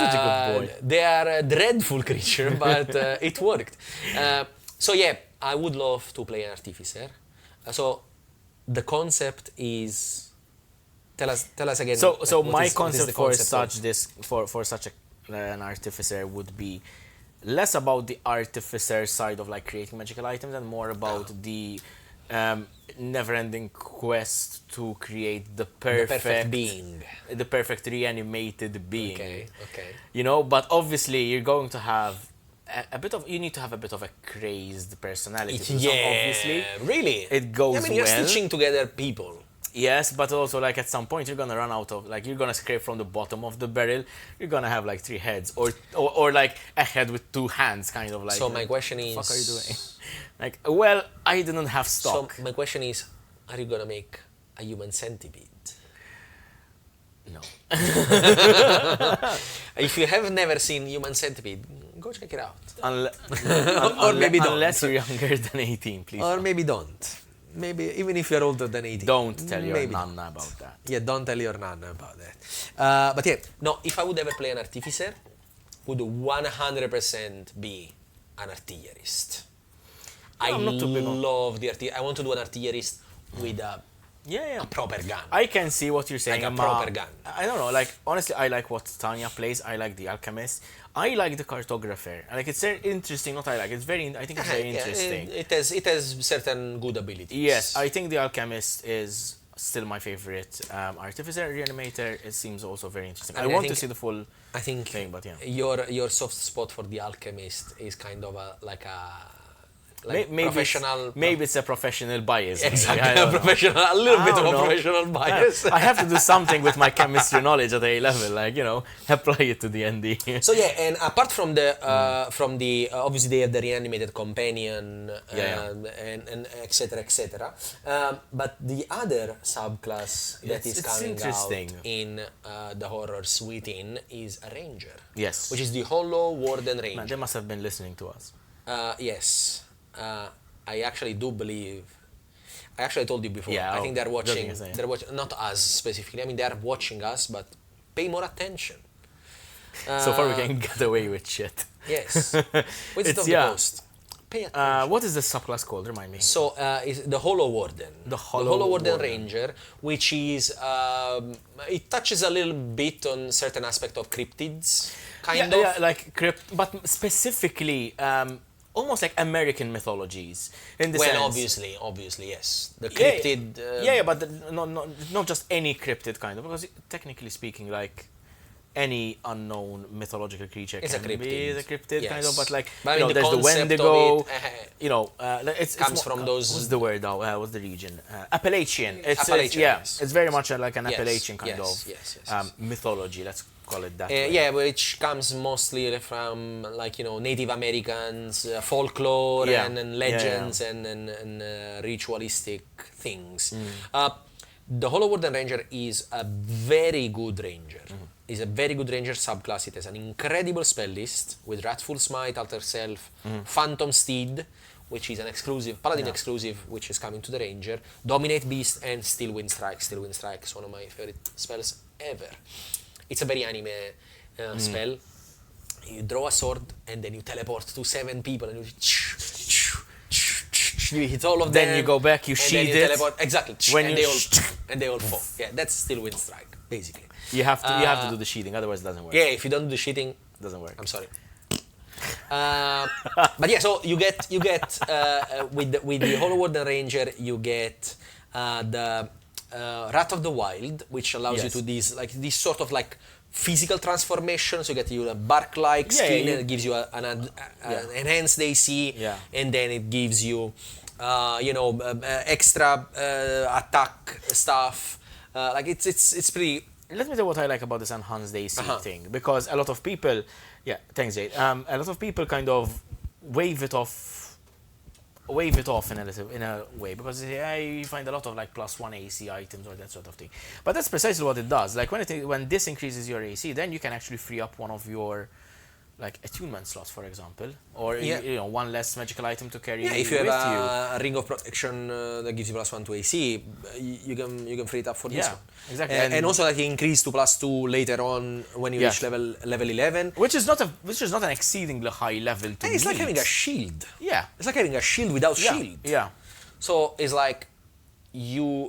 Such a good boy. They are a dreadful creature, but it worked. So yeah, I would love to play an artificer. So the concept is. Tell us again. So my concept for such an artificer would be less about the artificer side of like creating magical items and more about the never-ending quest to create the perfect being, the perfect reanimated being. Okay. You know, but obviously you're going to have you need to have a bit of a crazed personality. Obviously, really. It goes. I mean, you're stitching together people. Yes, but also like at some point you're gonna run out of you're gonna scrape from the bottom of the barrel. You're gonna have like 3 heads or like a head with 2 hands, kind of like. So my question is, what the fuck are you doing? Like, well, I didn't have stock. So my question is, are you gonna make a human centipede? No. If you have never seen Human Centipede, go check it out. Or maybe don't. Unless you're younger than 18, please. Or maybe don't. Maybe even if you're older than 18. Don't tell your nana about that. Yeah, don't tell your nana about that. But yeah, no, if I would ever play an artificer, would 100% be an artillerist. I love the artillery. I want to do an artillerist with a proper gun. I can see what you're saying. Like a proper gun. I don't know. Like, honestly, I like what Tanya plays. I like the alchemist. I like the cartographer. Like, it's very interesting. I think it's very interesting. It has certain good abilities. Yes, I think the alchemist is still my favorite. Artificer, Reanimator, it seems also very interesting. I want to see the full thing, but yeah. Your soft spot for the alchemist is kind of professional. Maybe it's a professional bias. Exactly, a little bit of a professional bias. I have to do something with my chemistry knowledge at A level, apply it to the ND. So yeah, and apart from the obviously they have the reanimated companion and etc. But the other subclass that is coming out in the horror suite is a ranger. Yes, which is the Hollow Warden Ranger. Man, they must have been listening to us. Yes. I actually do believe. I actually told you before. Yeah, I think they're watching. They're watching, not us specifically. I mean, they're watching us, but pay more attention. So far, we can get away with shit. Yes. What's the post? Pay attention. What is the subclass called? Remind me. So, is the Hollow Warden. The Hollow Warden Ranger, which is it touches a little bit on certain aspect of cryptids, kind of. Yeah, like but specifically. Almost like American mythologies in the sense. Well, obviously, yes. The cryptid. But not just any cryptid kind of, because technically speaking, like any unknown mythological creature is a cryptid yes. kind of. But like there's the Wendigo. It comes from those. What's the word now? What's the region? Appalachian. Yes. It's very much like an Appalachian kind of mythology. Let's call it that. Which comes mostly from Native Americans, folklore and legends and ritualistic things. The Hollow Warden Ranger is a very good ranger. Is a very good ranger subclass. It has an incredible spell list with Wrathful Smite, Alter Self, Phantom Steed, which is an exclusive, Paladin exclusive, which is coming to the ranger, Dominate Beast, and Still Wind Strike. Still Wind Strike is one of my favorite spells ever. It's a very anime spell. You draw a sword and then you teleport to 7 people and you hit all of them. Then you go back, you sheath it. Teleport. Exactly. And they all fall. Yeah, that's Still Wind Strike, basically. You have to do the sheathing, otherwise it doesn't work. Yeah, if you don't do the sheathing, it doesn't work. I'm sorry. But yeah, so you get with the Hollow Warden Ranger, you get the Wrath of the Wild, which allows you to these sort of like physical transformations. You get a bark-like skin, and it gives you an enhanced AC, and then it gives you extra attack stuff. It's pretty. Let me tell you what I like about this enhanced AC thing, because a lot of people, thanks Jade. A lot of people kind of wave it off in a way, because you find a lot of like +1 AC items or that sort of thing. But that's precisely what it does. Like when this increases your AC, then you can actually free up one of your like attunement slots, for example, or one less magical item to carry. Yeah, if you with have a ring of protection that gives you +1 to AC, you can free it up for this one. Exactly. And also like increase to +2 later on when you reach level 11. Which is not an exceedingly high level to it's like having a shield. Yeah. It's like having a shield without shield. Yeah. So it's like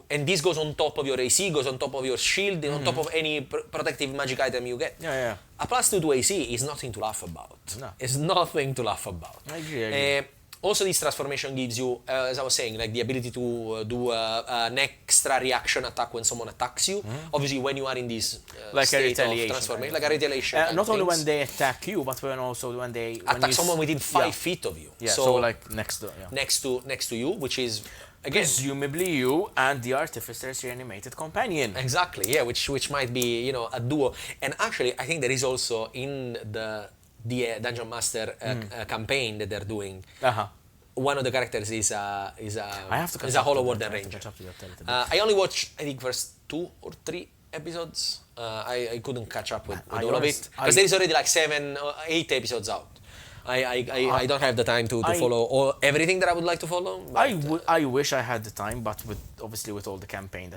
and this goes on top of your AC, goes on top of your shield, and on top of any protective magic item you get. Yeah. A +2 to AC is nothing to laugh about. No. It's nothing to laugh about. I agree. Also, this transformation gives you, as I was saying, like the ability to do an extra reaction attack when someone attacks you. Obviously, when you are in this like state of transformation, like a retaliation. Not only when they attack you, but when they attack someone within 5 feet of you. Yeah. So like next to you, which is again presumably you and the Artificer's reanimated companion. Exactly. Yeah, which might be a duo. And actually, I think there is also in the Dungeon Master campaign that they're doing. One of the characters is a Hollow Warden Ranger. I only watched I think first 2 or 3 episodes. I couldn't catch up with all of it because there is already like 7 or 8 episodes out. I don't have the time to follow everything that I would like to follow. I wish I had the time, but with all the campaign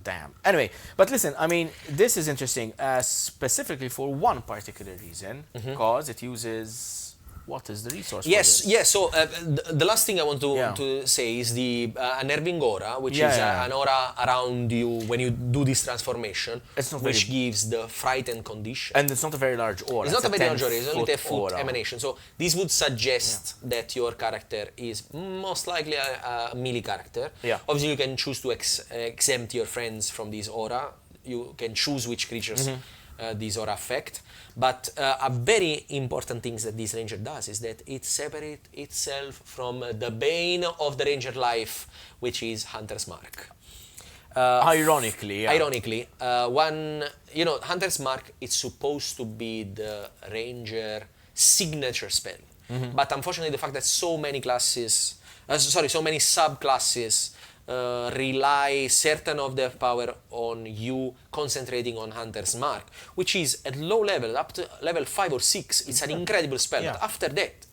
damn. Anyway, but listen, I mean, this is interesting specifically for one particular reason, because it uses... What is the resource? Yes. So the last thing I want to say is the unnerving aura, which is an aura around you when you do this transformation, which gives the frightened condition. And it's not a very large aura. It's not a very large aura. It's only a foot emanation. So this would suggest that your character is most likely a melee character. Yeah. Obviously, you can choose to exempt your friends from this aura. You can choose which creatures these aura affect. But a very important thing that this ranger does is that it separates itself from the bane of the ranger life, which is Hunter's Mark. Ironically, Hunter's Mark is supposed to be the ranger signature spell. But unfortunately, the fact that so many subclasses rely certain of their power on you concentrating on Hunter's Mark, which is at low level, up to level 5 or 6, it's an incredible spell. But after that,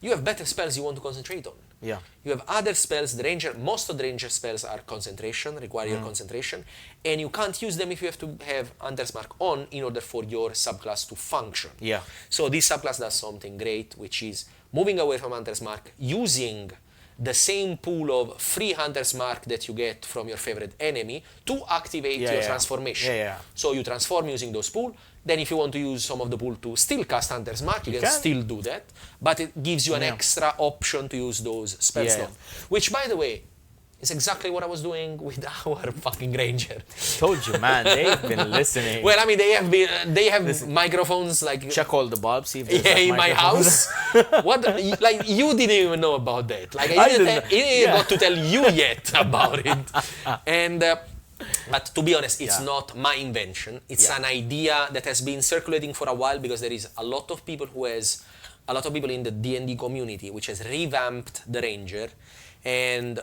you have better spells you want to concentrate on. Yeah. You have other spells, most of the ranger spells are concentration, require your concentration, and you can't use them if you have to have Hunter's Mark on in order for your subclass to function. Yeah. So this subclass does something great, which is moving away from Hunter's Mark, using the same pool of free Hunter's Mark that you get from your favorite enemy to activate your transformation. So you transform using those pool. Then if you want to use some of the pool to still cast Hunter's Mark, you can still do that. But it gives you an extra option to use those spell slots. Which, by the way, is exactly what I was doing with our fucking ranger. Told you, man. They've been listening. Well, I mean, they have microphones like... Check all the bulbs, see if there's in my house. What? Like, you didn't even know about that. Like, I didn't got to tell you yet about it. And... but to be honest, it's not my invention. It's an idea that has been circulating for a while because there is a lot of people in the D&D community which has revamped the ranger, and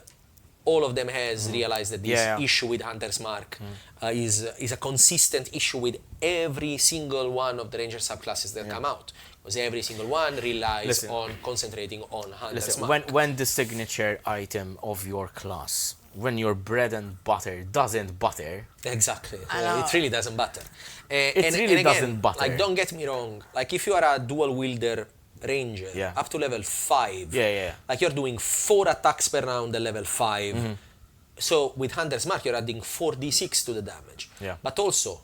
all of them has realized that this issue with Hunter's Mark is a consistent issue with every single one of the ranger subclasses that come out. Because every single one relies on concentrating on Hunter's Mark. When the signature item of your class, when your bread and butter doesn't butter. Exactly. It really doesn't butter. Doesn't butter. Like, don't get me wrong. Like, if you are a dual wielder ranger up to level 5, like, you're doing 4 attacks per round at level 5. So with Hunter's Mark, you're adding 4d6 to the damage. But also,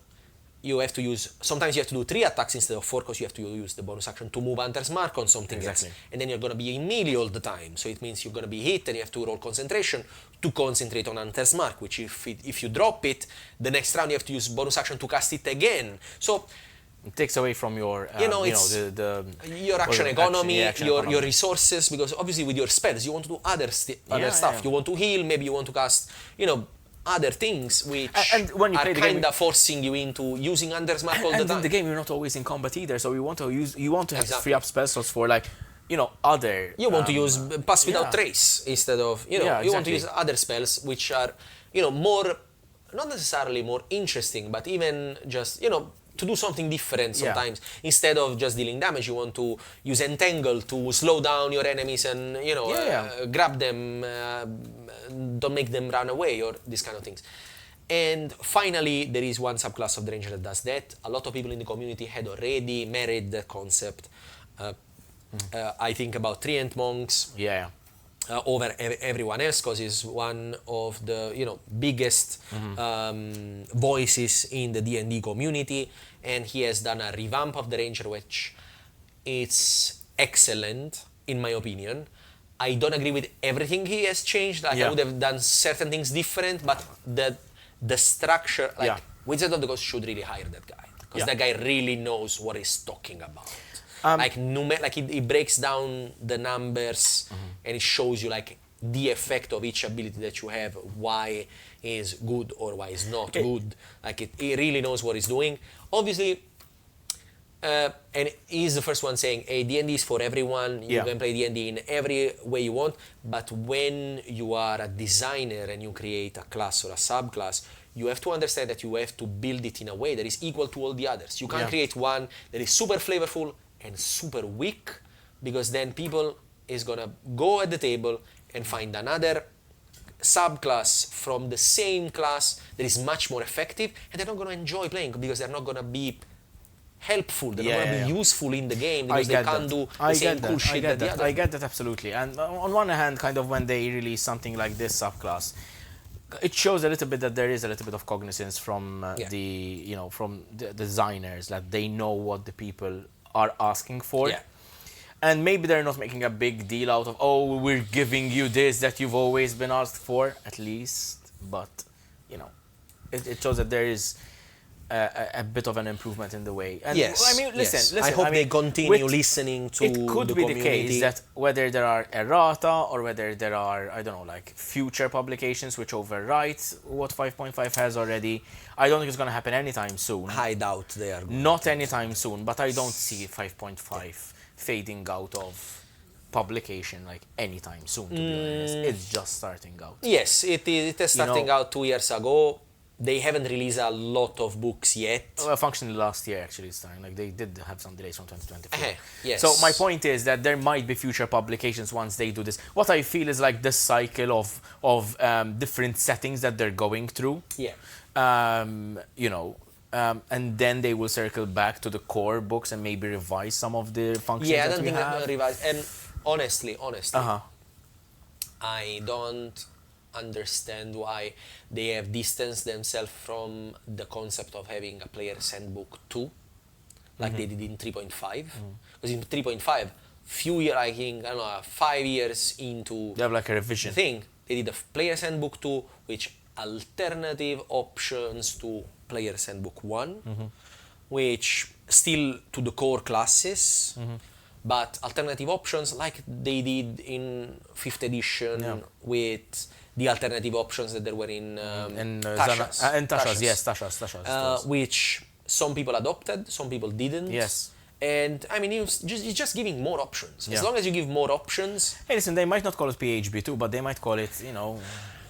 sometimes you have to do 3 attacks instead of 4 because you have to use the bonus action to move Hunter's Mark on something else. And then you're going to be in melee all the time. So it means you're going to be hit and you have to roll concentration to concentrate on Hunter's Mark, which if you drop it, the next round you have to use bonus action to cast it again. So it takes away from your, your action economy, your resources, because obviously with your spells you want to do other stuff. You want to heal, maybe you want to cast, other things which are kind of forcing you into using Hunter's Mark all the time. And in the game you're not always in combat either, so you want to have free up spell slots for other... You want to use Pass Without Trace instead of, you want to use other spells which are, more, not necessarily more interesting, but even just, to do something different sometimes. Instead of just dealing damage, you want to use Entangle to slow down your enemies and, grab them, don't make them run away, or these kind of things. And finally, there is one subclass of the Ranger that does that. A lot of people in the community had already married that concept. I think about Treant Monks. Over everyone else, because he's one of the biggest voices in the D&D community, and he has done a revamp of the Ranger, which is excellent in my opinion. I don't agree with everything he has changed. I would have done certain things different, but the structure, Wizard of the Coast should really hire that guy, because that guy really knows what he's talking about. It breaks down the numbers and it shows you the effect of each ability that you have, why is good or why is not good. It really knows what it's doing. Obviously, and he's the first one saying, hey, D&D is for everyone. You can play D&D in every way you want. But when you are a designer and you create a class or a subclass, you have to understand that you have to build it in a way that is equal to all the others. You can't create one that is super flavorful and super weak, because then people is gonna go at the table and find another subclass from the same class that is much more effective, and they're not gonna enjoy playing because they're not gonna be helpful, they're not gonna be useful in the game because they can't do the same cool shit that the other. I get that absolutely. And on one hand, kind of when they release something like this subclass, it shows a little bit that there is a little bit of cognizance from from the designers, that they know what the people are asking for. And maybe they're not making a big deal out of, oh, we're giving you this that you've always been asked for, at least. But, it shows that there is a bit of an improvement in the way. And I mean, listen. I hope they continue listening to the community. It could be the case that whether there are errata or whether there are, I don't know, future publications which overwrite what 5.5 has already, I don't think it's going to happen anytime soon. I doubt they are. Not anytime soon, but I don't see 5.5 fading out of publication anytime soon, to be honest. It's just starting out. Yes, it is starting out 2 years ago. They haven't released a lot of books yet. Well, functionally last year actually it's starting. They did have some delays from 2024. Yes. So my point is that there might be future publications once they do this. What I feel is this cycle of different settings that they're going through. And then they will circle back to the core books and maybe revise some of the functions I that don't we think have. they're revise. And honestly, I don't understand why they have distanced themselves from the concept of having a player's handbook 2, they did in 3.5. Because in 3.5, few years, 5 years into they have a revision thing, they did a player's handbook 2, which alternative options to player's handbook 1, which still to the core classes, but alternative options like they did in 5th edition with the alternative options that there were in Tasha's, which some people adopted, some people didn't. And I mean, it's just giving more options. As long as you give more options. Hey, listen, they might not call it PHB2, but they might call it,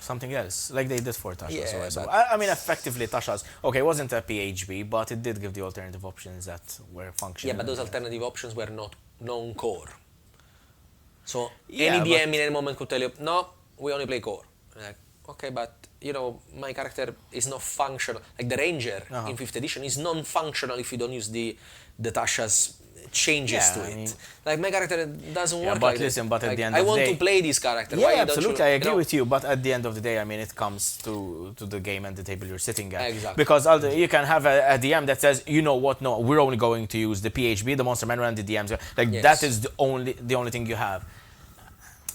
something else, like they did for Tasha's. I mean, effectively, Tasha's, it wasn't a PHB, but it did give the alternative options that were functional. Yeah, but those alternative options were not non-core. So any DM in any moment could tell you, no, we only play core. Okay, but my character is not functional. Like the Ranger in 5th edition is non-functional if you don't use the Tasha's changes to it. My character doesn't work but listen, but at the end of the day, I want to play this character. Yeah, absolutely, I agree with you. But at the end of the day, I mean, it comes to the game and the table you're sitting at. Exactly. Because you can have a DM that says, you know what? No, we're only going to use the PHB, the Monster Manual, and the DMs. That is the only thing you have.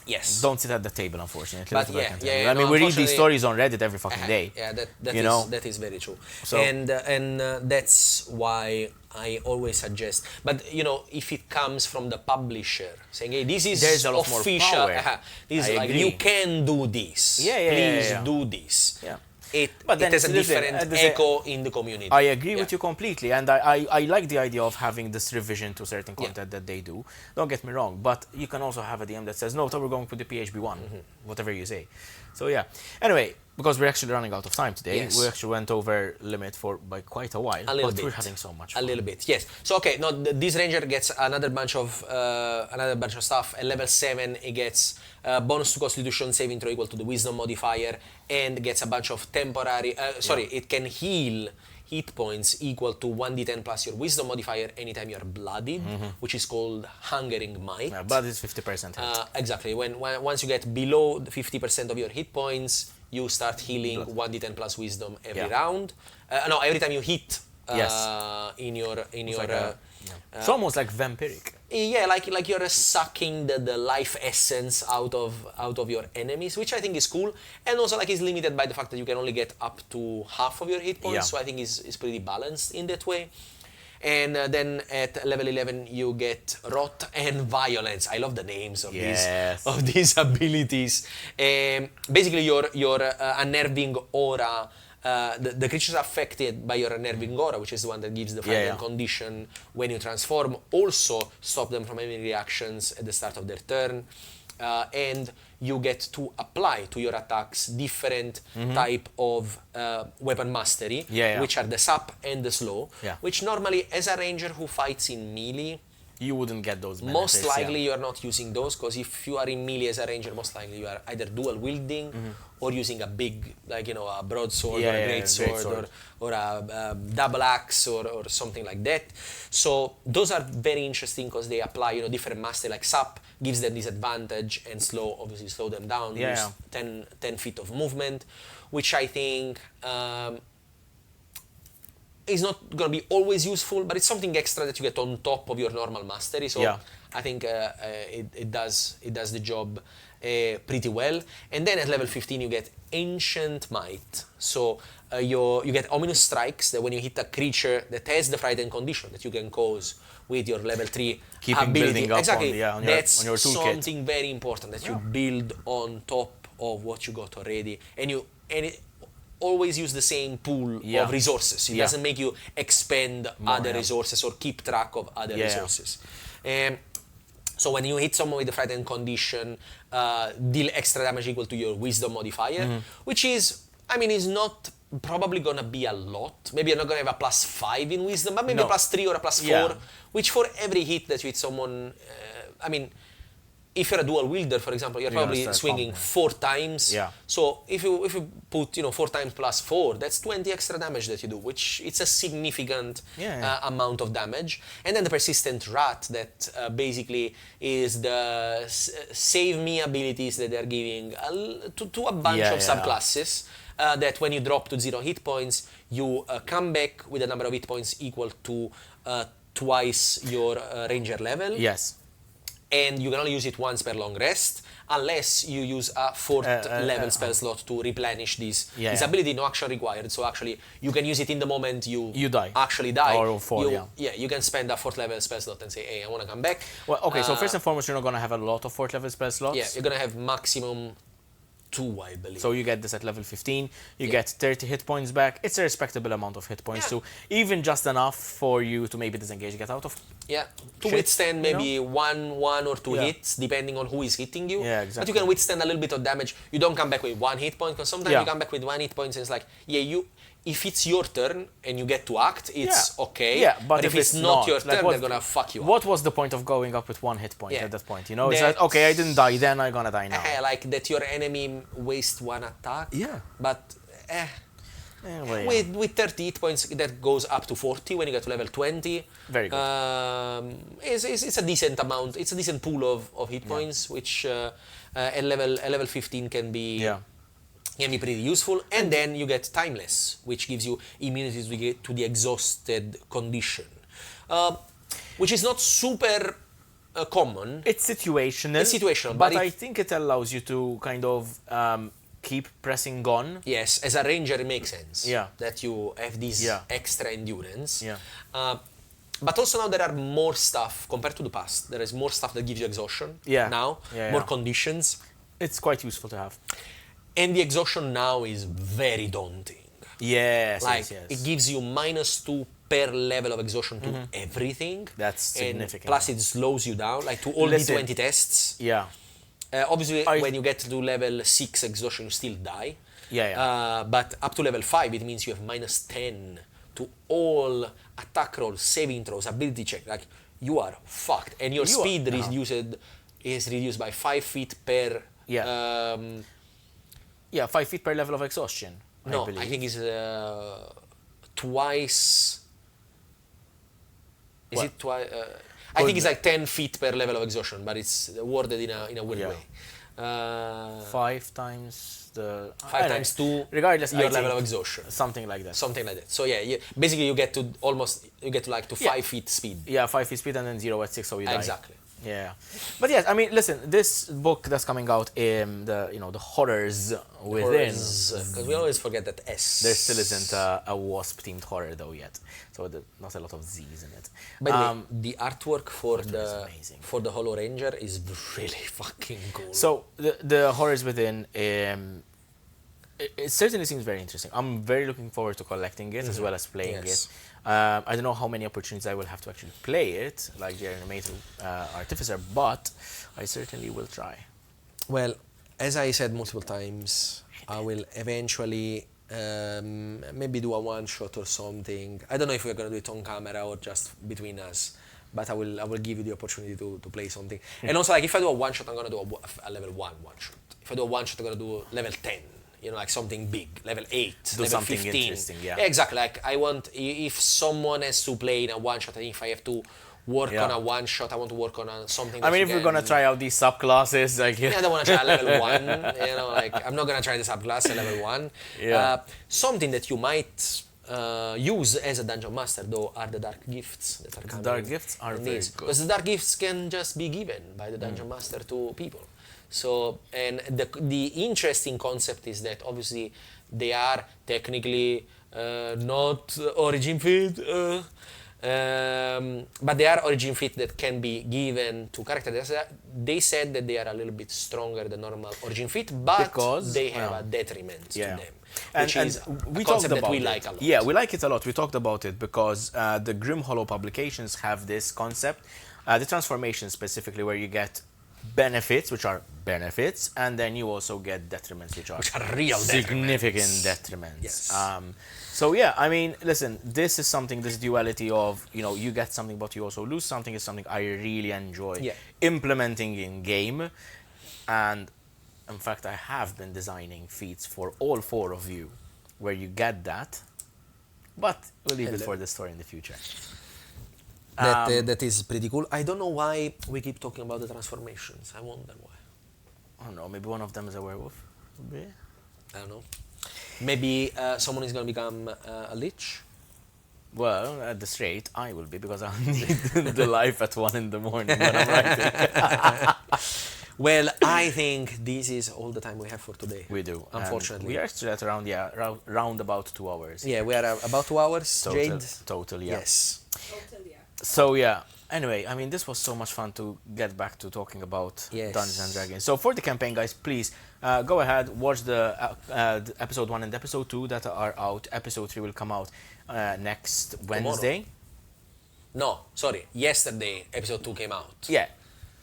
Yes. Don't sit at the table, unfortunately. But I mean, we read these stories on Reddit every fucking day. Yeah, that is very true. So, and that's why I always suggest. But if it comes from the publisher saying, "Hey, this is official," this is you can do this. Please do this. Yeah. It has a different echo in the community. I agree with you completely, and I like the idea of having this revision to certain content that they do. Don't get me wrong, but you can also have a DM that says, no, we're going for the PHB1, whatever you say. So yeah. Anyway, because we're actually running out of time today, Yes. we actually went over limit by quite a while. A little but bit. we're having so much A fun. little bit, yes. So okay, now this ranger gets another bunch of stuff. At level 7, it gets bonus to Constitution saving throw equal to the Wisdom modifier, and gets a bunch of temporary. It can heal hit points equal to 1d10 plus your Wisdom modifier anytime you are bloodied, which is called Hungering Might. Yeah, but it's 50% hit. Exactly. Once you get below the 50% of your hit points, you start healing 1d10 plus Wisdom every round. Every time you hit. In your It's almost like vampiric. Yeah, like you're sucking the life essence out of your enemies, which I think is cool, and also like is limited by the fact that you can only get up to half of your hit points. So I think is pretty balanced in that way. And then at level 11 you get Rot and Violence. I love the names of these abilities. Basically your unnerving aura. The creatures affected by your unnerving aura, which is the one that gives the frightened condition when you transform, also stop them from having reactions at the start of their turn. And you get to apply to your attacks different type of weapon mastery, which are the sap and the slow, which normally as a ranger who fights in melee, you wouldn't get those benefits. Most likely you are not using those, because if you are in melee as a ranger, most likely you are either dual wielding or using a big, a broadsword or a great sword or a double axe or something like that. So those are very interesting because they apply different mastery, like sap gives them disadvantage, and slow obviously slow them down, use 10 feet of movement, which I think is not going to be always useful, but it's something extra that you get on top of your normal mastery. So I think it does the job pretty well. And then at level 15 you get Ancient Might. So you get Ominous Strikes, that when you hit a creature that has the frightened condition that you can cause with your level 3 Keeping ability. Building up exactly. on That's your toolkit. something very important that you build on top of what you got already, and it always use the same pool of resources. It doesn't make you expend other resources or keep track of other resources. So when you hit someone with the frightened condition, deal extra damage equal to your Wisdom modifier, which is not probably gonna be a lot. Maybe you're not gonna have a +5 in Wisdom, but maybe a +3 or a +4, which for every hit that you hit someone, if you're a dual wielder, for example, you're probably swinging 4 times. So if you put 4 times +4, that's 20 extra damage that you do, which it's a significant amount of damage. And then the Persistent Rat, that basically is the save me abilities that they're giving to a bunch of subclasses. That when you drop to 0 hit points, you come back with a number of hit points equal to twice your ranger level. Yes. And you can only use it once per long rest, unless you use a 4th level spell slot to replenish this ability. No action required, so actually you can use it in the moment you die. Actually die. Or 4, you can spend a 4th level spell slot and say, hey, I want to come back. Well, okay, so first and foremost, you're not going to have a lot of 4th level spell slots. Yeah, you're going to have maximum 2, I believe. So you get this at level 15, you get 30 hit points back. It's a respectable amount of hit points too, even just enough for you to maybe disengage, get out of to withstand maybe one or 2 hits, depending on who is hitting you. Yeah, exactly. But you can withstand a little bit of damage. You don't come back with 1 hit point, because sometimes you come back with 1 hit point and it's like, if it's your turn and you get to act, it's okay. Yeah, but if it's not your turn, they're gonna fuck you up. What was the point of going up with 1 hit point at that point? It's like, okay, I didn't die, then I'm gonna die now. Like that your enemy wastes 1 attack. Yeah. But with 30 hit points, that goes up to 40 when you get to level 20. Very good. It's a decent amount. It's a decent pool of hit points, which at level 15 can be pretty useful. And then you get Timeless, which gives you immunity to the exhausted condition, which is not super common. It's situational. But I think it allows you to kind of keep pressing on. Yes, as a ranger it makes sense that you have this extra endurance. But also now there are more stuff compared to the past. There is more stuff that gives you exhaustion now, more conditions. It's quite useful to have. And the exhaustion now is very daunting. Yes, it gives you -2 per level of exhaustion to everything. That's significant. And plus it slows you down, like to all D20 tests. Yeah. Obviously, when you get to level 6 exhaustion, you still die. Yeah. But up to level 5, it means you have -10 to all attack rolls, saving throws, ability check. Like, you are fucked. And your speed is reduced by 5 feet per... 5 feet per level of exhaustion. No, I think it's twice... Is it twice? I think it's like 10 feet per level of exhaustion, but it's worded in a weird way. 5 times the... 5 times 2, regardless, your level of exhaustion. Something like that. Something like that. So yeah, basically you get to 5 feet speed. Yeah, 5 feet speed and then 0 at 6, so you die. Exactly. Yeah, but yes, I mean, listen, this book that's coming out in the horrors within. Because we always forget that S. There still isn't a wasp-themed horror though yet, so not a lot of Z's in it. But the artwork for the Hollow Ranger is really fucking cool. So the horrors within, it certainly seems very interesting. I'm very looking forward to collecting it as well as playing it. I don't know how many opportunities I will have to actually play it, like the Reanimator Artificer, but I certainly will try. Well, as I said multiple times, I will eventually maybe do a one-shot or something. I don't know if we're going to do it on camera or just between us, but I will give you the opportunity to play something. And also, like, if I do a one-shot, I'm going to do a level 1 one-shot. If I do a one-shot, I'm going to do level 10. You know, like something big, level 8, level something 15. Interesting, yeah. Exactly, like I want, if someone has to play in a one-shot, and if I have to work on a one-shot, I want to work on something. I mean, if we're going to try out these subclasses, like... I don't want to try level 1, you know, like, I'm not going to try the subclass at level 1. Something that you might use as a Dungeon Master, though, are the Dark Gifts that are coming. The Dark Gifts are very good. Because the Dark Gifts can just be given by the Dungeon Master to people. So, and the interesting concept is that obviously they are technically not origin feat, but they are origin feat that can be given to characters. They said that they are a little bit stronger than normal origin feat, but because they have a detriment to them. Which is a concept that we like a lot. Yeah, we like it a lot. We talked about it because the Grim Hollow publications have this concept, the transformation specifically, where you get benefits, which are benefits, and then you also get detriments, which are real significant detriments. Yes. So yeah, I mean, listen, this is something, this duality of, you know, you get something but you also lose something, is something I really enjoy implementing in game. And in fact, I have been designing feats for all 4 of you where you get that, but we'll leave it for the story in the future. That is pretty cool. I don't know why we keep talking about the transformations. I wonder why. I don't know, maybe one of them is a werewolf? Maybe? I don't know. Maybe someone is going to become a lich? Well, at the rate, I will be, because I'll need the life at 1 in the morning when I'm writing. Well, I think this is all the time we have for today. We do. Unfortunately. We are still at around about 2 hours. Yeah, we are about 2 hours, Jade? Total, yeah. Yes. Total, yeah. So, yeah. Anyway, I mean, this was so much fun to get back to talking about Dungeons and Dragons. So, for the campaign, guys, please go ahead, watch the episode 1 and episode 2 that are out. Episode 3 will come out next Wednesday. No, sorry. Yesterday, episode 2 came out. Yeah.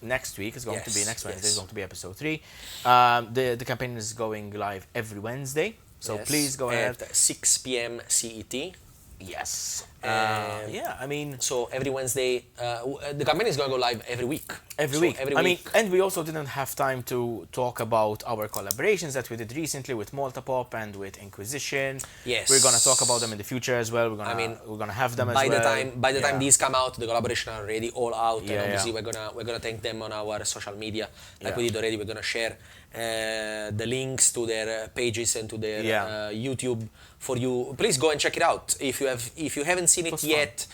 Next week is going to be, next Wednesday is going to be episode 3. The campaign is going live every Wednesday. So please go ahead. At 6 p.m. CET. Yes. Yeah, I mean... So every Wednesday, the campaign is going to go live every week. Every week. I mean, and we also didn't have time to talk about our collaborations that we did recently with Multipop and with Inquisition. Yes. We're going to talk about them in the future as well. We're going to have them as well. By the time these come out, the collaboration are already all out. And obviously we're gonna thank them on our social media. Like we did already, we're going to share the links to their pages and to their YouTube for you. Please go and check it out if you haven't seen it yet.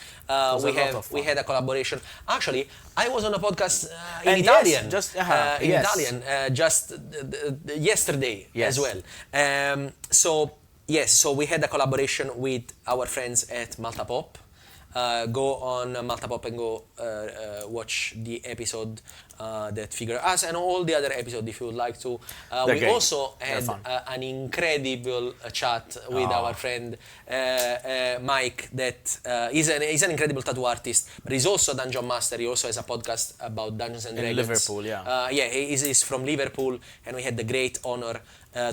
We had a collaboration. Actually, I was on a podcast in Italian, just yesterday as well. So we had a collaboration with our friends at Multipop. go on Maltapop and go watch the episode that figure us and all the other episodes if you would like to. We also had an incredible chat with our friend Mike that is an incredible tattoo artist, but he's also a dungeon master. He also has a podcast about Dungeons and Dragons. In Liverpool, he's from Liverpool, and we had the great honor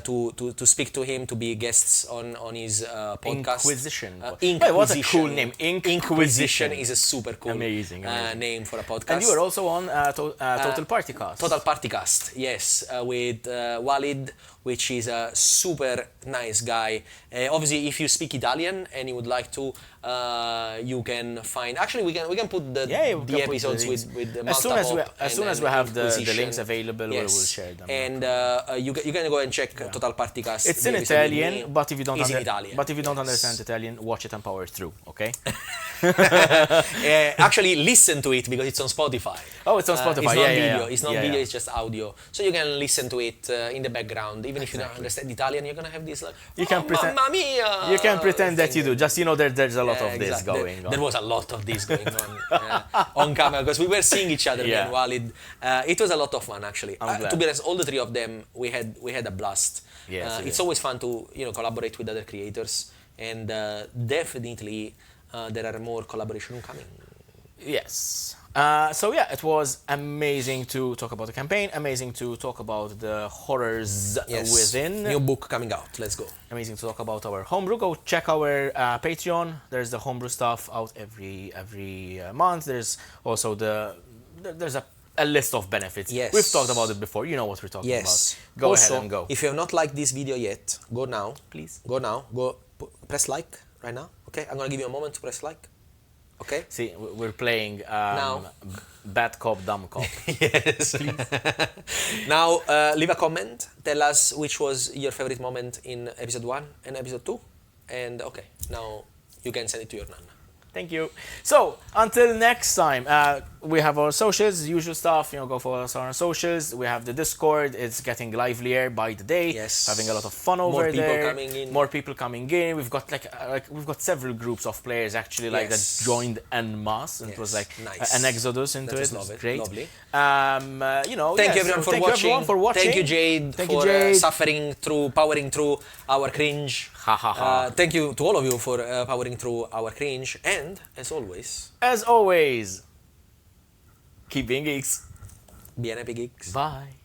to speak to him, to be guests on his podcast. Inquisition. Wait, what a cool name. Inquisition is a super cool amazing. name for a podcast. And you were also on Total Party Cast. Total Party Cast, yes, with Walid, which is a super nice guy. Obviously, if you speak Italian and you would like to, you can find. Actually, we can put the episodes with the as soon as we have the links available, we will share them. And you can go and check Total Party Cast. It's in Italian, but if you don't understand Italian, watch it and power through. Okay. Actually, listen to it because it's on Spotify. Oh, it's on Spotify. It's not video. It's not video. It's just audio. So you can listen to it in the background. Even if you don't understand Italian, you're gonna have this like, you can pretend, mamma mia! You can pretend that you do. Just there's a lot of this going on. There was a lot of this going on camera because we were seeing each other. Me and Walid. It was a lot of fun actually. To be honest, all the three of them, we had a blast. Yes, it's always fun to collaborate with other creators, and definitely there are more collaboration coming. Yes. It was amazing to talk about the campaign, amazing to talk about the horrors within. New book coming out, let's go. Amazing to talk about our homebrew. Go check our Patreon. There's the homebrew stuff out every month. There's also there's a list of benefits. Yes. We've talked about it before. You know what we're talking about. Go also, ahead and go. If you have not liked this video yet, go now. Please. Go now. Go press like right now. Okay, I'm gonna give you a moment to press like. Okay. See, we're playing now. Bad Cop, Dumb Cop. Yes. Now, leave a comment. Tell us which was your favorite moment in episode 1 and episode 2. And okay, now you can send it to your nana. Thank you. So, until next time, we have our socials, usual stuff, go follow us on our socials. We have the Discord, it's getting livelier by the day. Yes. Having a lot of fun over there. More people coming in. We've got we've got several groups of players actually that joined en masse, and it was like nice. An exodus into it. It was great. Lovely. Thank you everyone for watching. Thank you Jade for powering through our cringe. Thank you to all of you for powering through our cringe, and as always, keep being geeks. Be an Epigeeks. Bye.